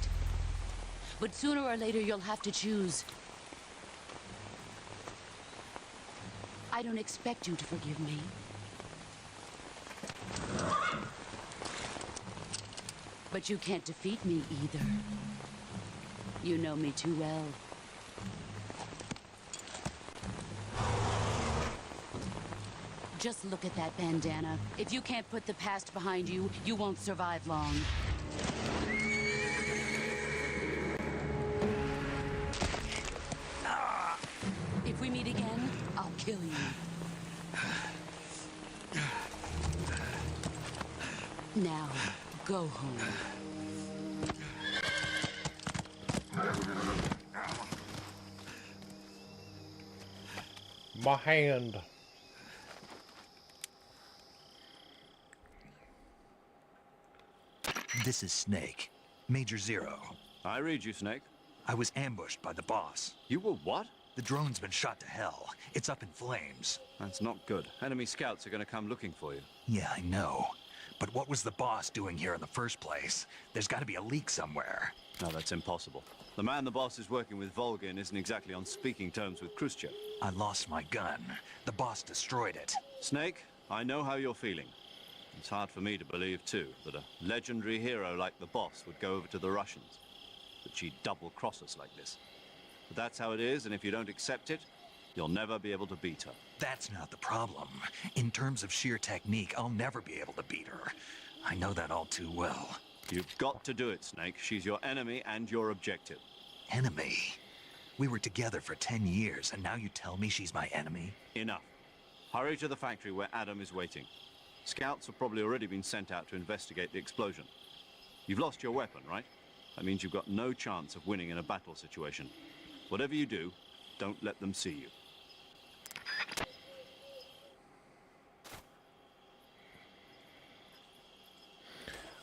But sooner or later you'll have to choose. I don't expect you to forgive me. But you can't defeat me either. You know me too well. Just look at that bandana. If you can't put the past behind you, you won't survive long. If we meet again, I'll kill you. Now, go home. My hand. This is Snake. Major Zero. I read you, Snake. I was ambushed by the boss. You were what? The drone's been shot to hell. It's up in flames. That's not good. Enemy scouts are going to come looking for you. Yeah, I know. But what was the boss doing here in the first place? There's got to be a leak somewhere. No, that's impossible. The man the boss is working with, Volgin, isn't exactly on speaking terms with Khrushchev. I lost my gun. The boss destroyed it. Snake, I know how you're feeling. It's hard for me to believe, too, that a legendary hero like the boss would go over to the Russians. That she'd double-cross us like this. But that's how it is, and if you don't accept it, you'll never be able to beat her. That's not the problem. In terms of sheer technique, I'll never be able to beat her. I know that all too well. You've got to do it, Snake. She's your enemy and your objective. Enemy? We were together for 10 years, and now you tell me she's my enemy? Enough. Hurry to the factory where Adam is waiting. Scouts have probably already been sent out to investigate the explosion. You've lost your weapon, right? That means you've got no chance of winning in a battle situation. Whatever you do, don't let them see you.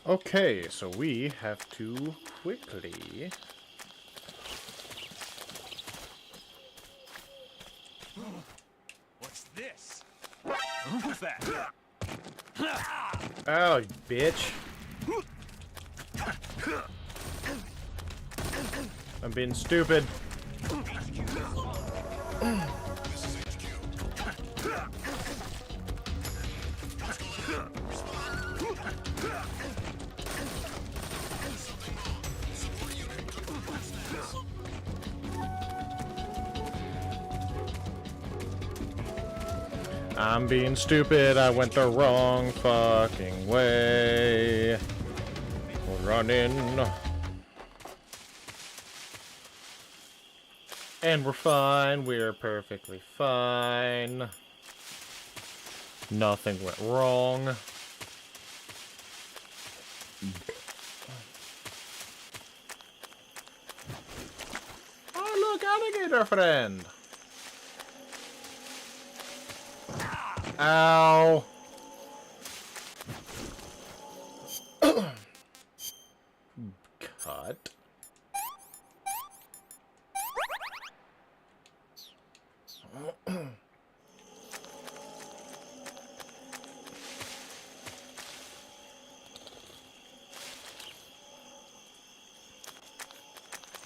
Okay, so we have to quickly... What's this? Who's that? Oh, you bitch. I'm being stupid. I'm being stupid. I went the wrong fucking way. We're running. And we're fine. We're perfectly fine. Nothing went wrong. Oh, look, alligator friend. Ow. Cut.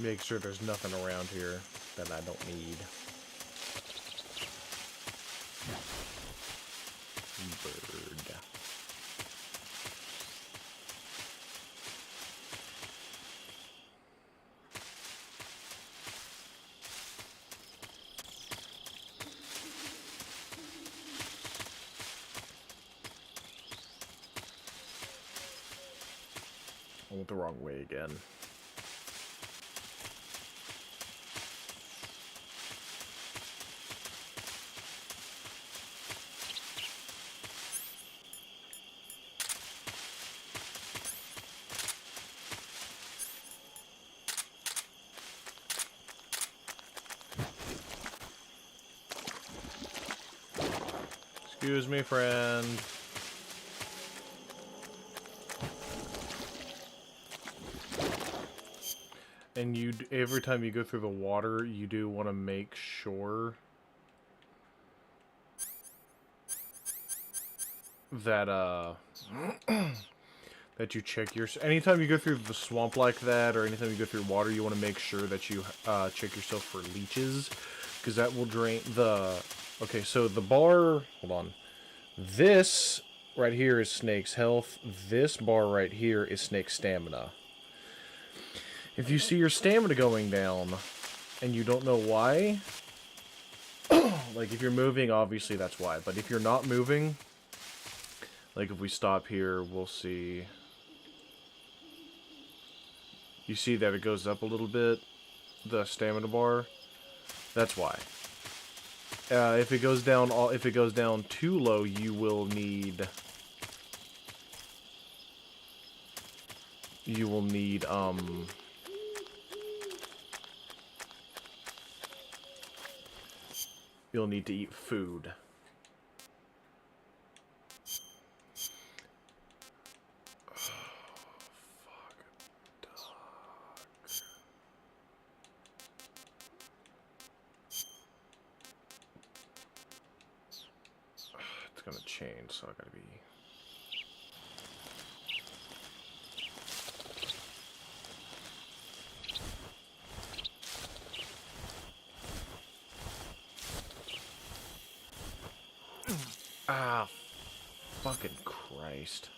Make sure there's nothing around here that I don't need. Bird. I went the wrong way again. Excuse me, friend. And you, every time you go through the water, you do want to make sure that that you check your. Anytime you go through the swamp like that, or anytime you go through water, you want to make sure that you check yourself for leeches, because that will drain the. Okay, so the bar. Hold on. This right here is Snake's health. This bar right here is Snake's stamina. If you see your stamina going down, and you don't know why, like if you're moving, obviously that's why. But if you're not moving, like if we stop here, we'll see. You see that it goes up a little bit, the stamina bar. That's why. If it goes down too low, you will need. You'll need to eat food. It's gonna change, so I gotta be. Ah, fucking Christ.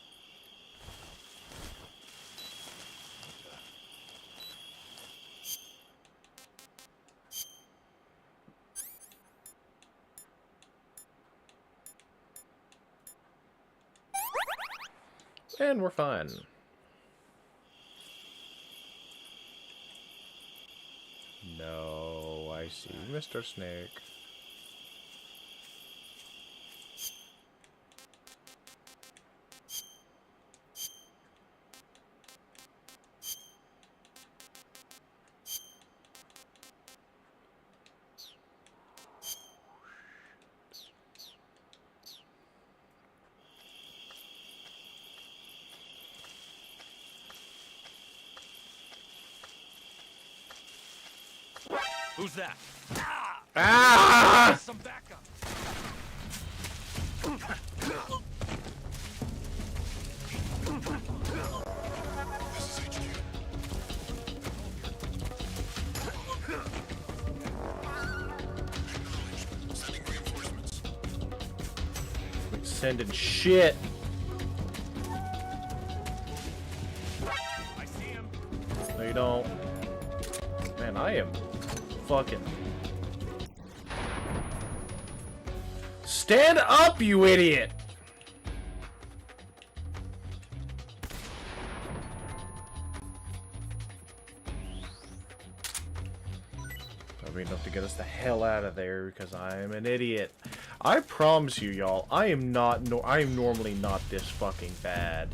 And we're fine. No, I see Mr. Snake. Who's that? Ah! Some backup. Sending shit. I see him. No, you don't. Man, I am fucking. Stand up, you idiot! That'll be enough to get us the hell out of there because I am an idiot. I promise you, y'all, I am normally not this fucking bad.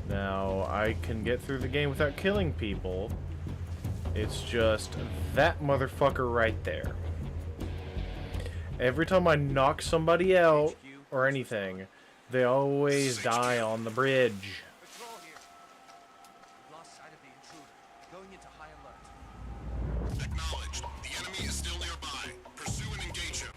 Now, I can get through the game without killing people. It's just that motherfucker right there. Every time I knock somebody out or anything, They always die on the bridge. Patrol here. We've lost sight of the intruder. Going into high alert. Acknowledged. The enemy is still nearby. Pursue and engage him.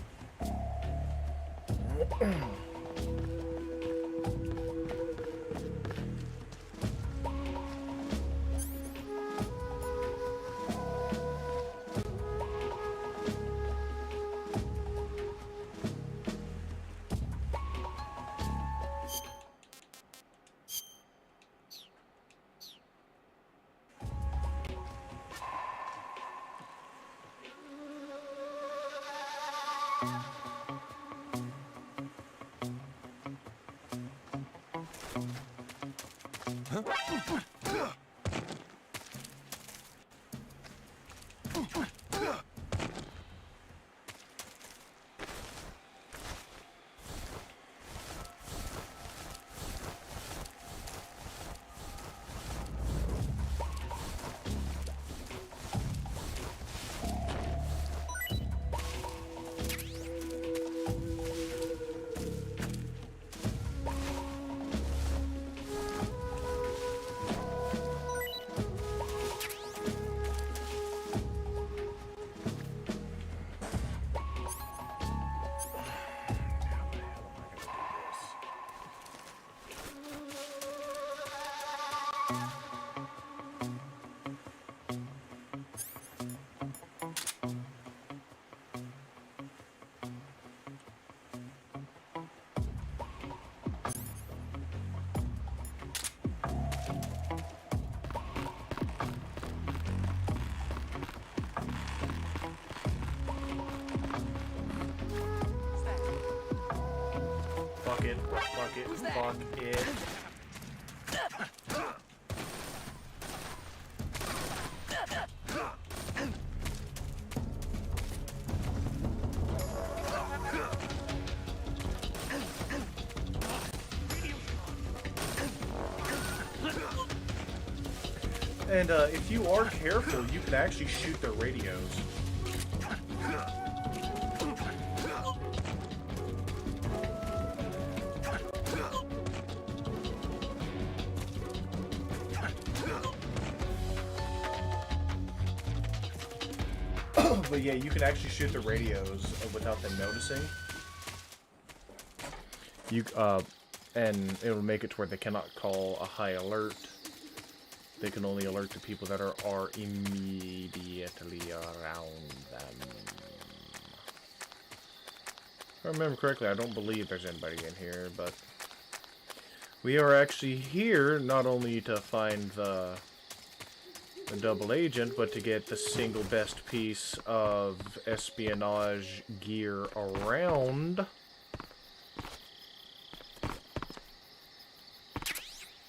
Fuck it, fuck it, fuck it. And if you are careful, you can actually shoot their radios. But yeah, you can actually shoot the radios without them noticing. And it'll make it to where they cannot call a high alert. They can only alert the people that are immediately around them. If I remember correctly, I don't believe there's anybody in here, but we are actually here not only to find the double agent, but to get the single best piece of espionage gear around.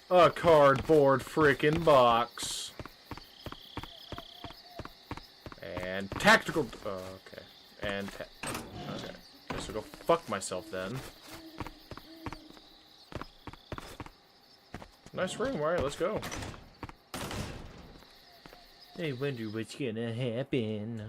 A cardboard frickin' box. And tactical... okay. And... okay. Guess I'll go fuck myself then. Nice room, alright, let's go. I wonder what's gonna happen.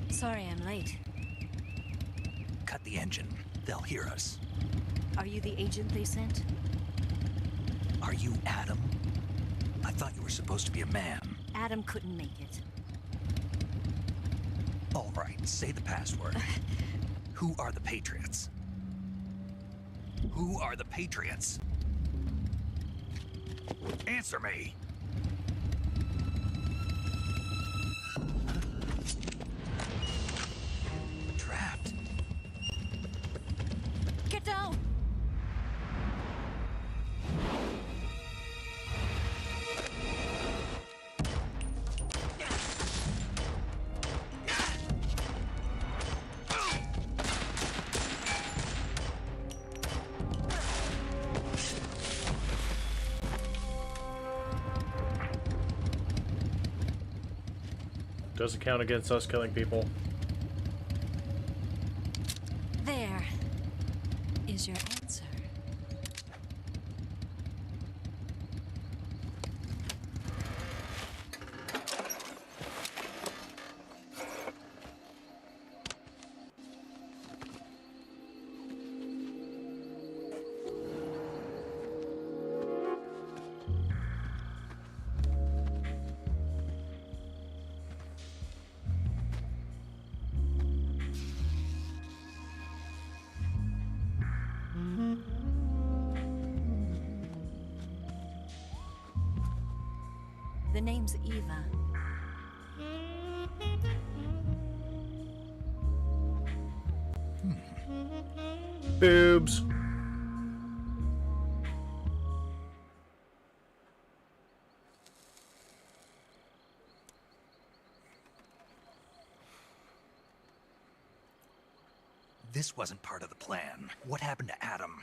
Sorry I'm late. Cut the engine. They'll hear us. Are you the agent they sent? Are you Adam? I thought you were supposed to be a man. Adam couldn't make it. All right, say the password. Who are the Patriots? Who are the Patriots? Answer me! Trapped. Get down! Doesn't count against us killing people. There. is your answer? The name's Eva. Boobs. This wasn't part of the plan. What happened to Adam?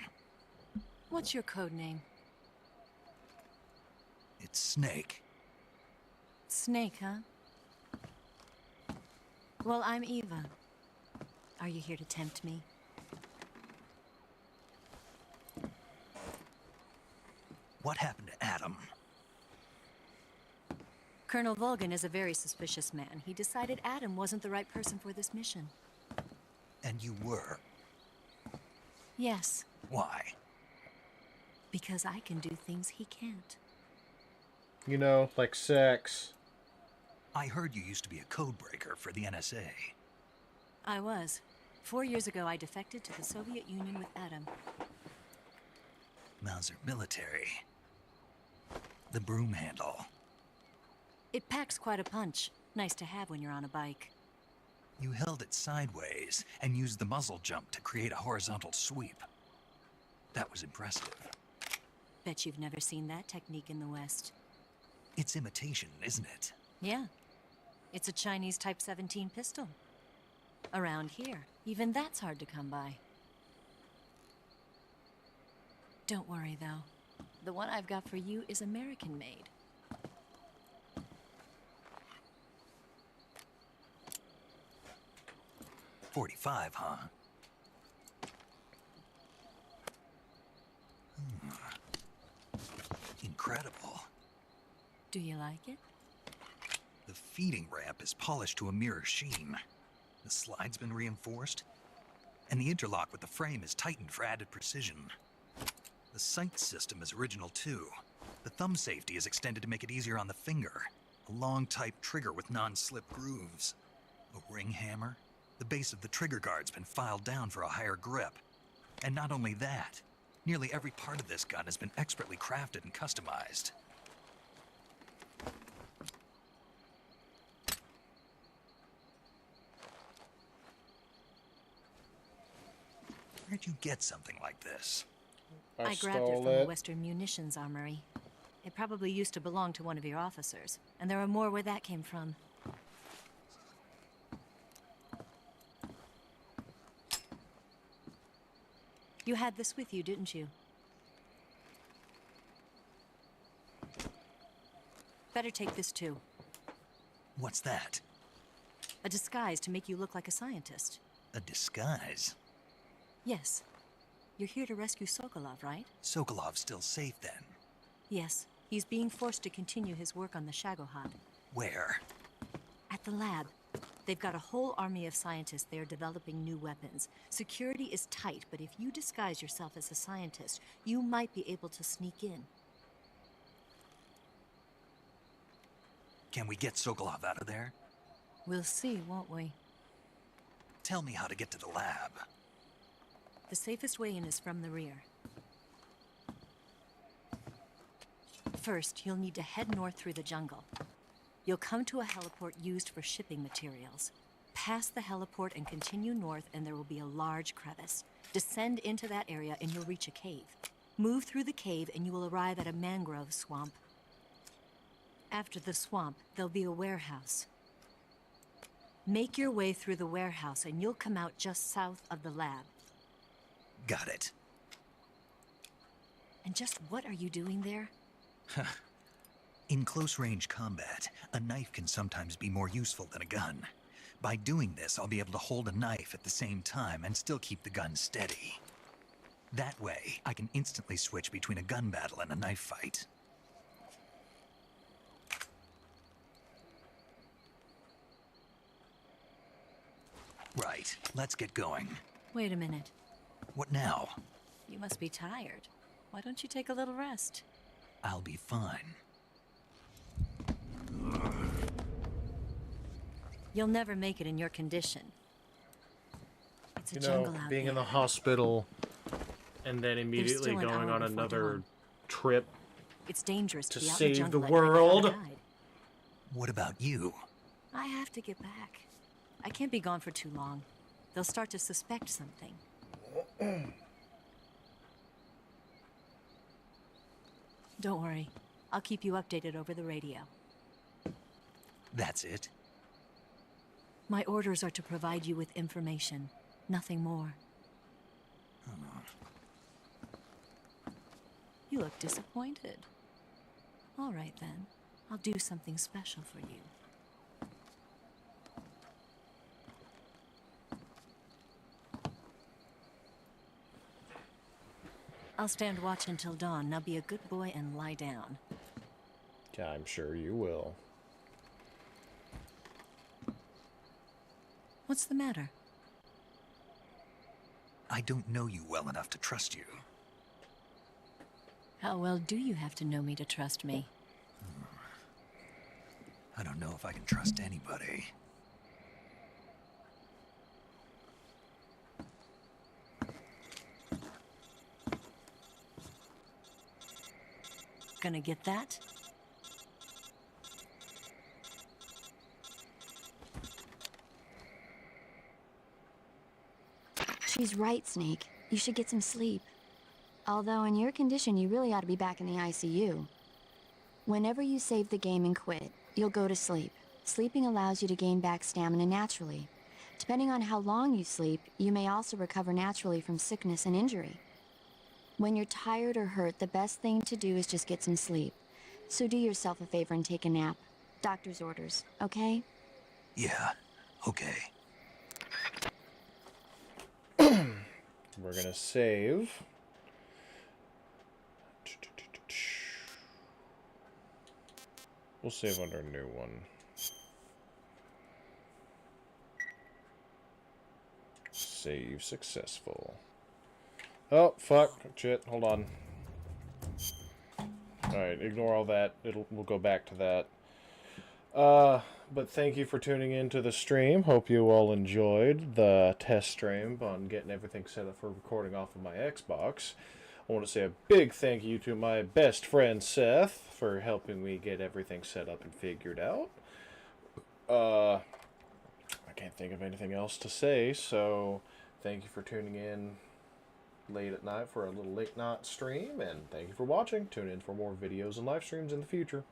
What's your code name? It's Snake. Snake, huh? Well, I'm Eva. Are you here to tempt me? What happened to Adam? Colonel Volgan is a very suspicious man. He decided Adam wasn't the right person for this mission. And you were? Yes, Why? because I can do things he can't. You know, like sex. I heard you used to be a codebreaker for the NSA. I was. 4 years ago, I defected to the Soviet Union with Adam. Mauser military. The broom handle. It packs quite a punch. Nice to have when you're on a bike. You held it sideways and used the muzzle jump to create a horizontal sweep. That was impressive. Bet you've never seen that technique in the West. It's imitation, isn't it? Yeah. It's a Chinese Type 17 pistol. Around here, even that's hard to come by. Don't worry, though. The one I've got for you is American-made. .45, huh? Incredible. Do you like it? The feeding ramp is polished to a mirror sheen. The slide's been reinforced, and the interlock with the frame is tightened for added precision. The sight system is original too. The thumb safety is extended to make it easier on the finger. A long type trigger with non-slip grooves. A ring hammer. The base of the trigger guard's been filed down for a higher grip. And not only that, nearly every part of this gun has been expertly crafted and customized. Where'd you get something like this? I grabbed it from the Western Munitions Armory. It probably used to belong to one of your officers, and there are more where that came from. You had this with you, didn't you? Better take this too. What's that? A disguise to make you look like a scientist. A disguise? Yes. You're here to rescue Sokolov, right? Sokolov's still safe then? Yes. He's being forced to continue his work on the Shagohod. Where? At the lab. They've got a whole army of scientists there developing new weapons. Security is tight, but if you disguise yourself as a scientist, you might be able to sneak in. Can we get Sokolov out of there? We'll see, won't we? Tell me how to get to the lab. The safest way in is from the rear. First, you'll need to head north through the jungle. You'll come to a heliport used for shipping materials. Pass the heliport and continue north, and there will be a large crevice. Descend into that area and you'll reach a cave. Move through the cave and you will arrive at a mangrove swamp. After the swamp, there'll be a warehouse. Make your way through the warehouse and you'll come out just south of the lab. Got it. And just what are you doing there? In close-range combat, a knife can sometimes be more useful than a gun. By doing this, I'll be able to hold a knife at the same time and still keep the gun steady. That way, I can instantly switch between a gun battle and a knife fight. Right, let's get going. Wait a minute. What now? You must be tired. Why don't you take a little rest? I'll be fine. You'll never make it in your condition. It's a You know, jungle out being there. in the hospital and then immediately still an going hour on before another dawn. trip It's dangerous to be out in save the jungle at night without a world. guide. What about you? I have to get back. I can't be gone for too long. They'll start to suspect something. Don't worry. I'll keep you updated over the radio. That's it? My orders are to provide you with information, nothing more. You look disappointed. All right then. I'll do something special for you. I'll stand watch until dawn. Now be a good boy and lie down. I'm sure you will. What's the matter? I don't know you well enough to trust you. How well do you have to know me to trust me? I don't know if I can trust anybody. Gonna get that? She's right, Snake. You should get some sleep. Although in your condition, you really ought to be back in the ICU. Whenever you save the game and quit, you'll go to sleep. Sleeping allows you to gain back stamina naturally. Depending on how long you sleep, you may also recover naturally from sickness and injury. When you're tired or hurt, the best thing to do is just get some sleep. So do yourself a favor and take a nap. Doctor's orders, okay? Yeah, okay. We're gonna save. We'll save under a new one. Save successful. Oh, fuck. Shit, hold on. Alright, ignore all that. We'll go back to that. But thank you for tuning in to the stream. Hope you all enjoyed the test stream on getting everything set up for recording off of my Xbox. I want to say a big thank you to my best friend Seth for helping me get everything set up and figured out. I can't think of anything else to say, so thank you for tuning in late at night for a little late night stream, and thank you for watching. Tune in for more videos and live streams in the future.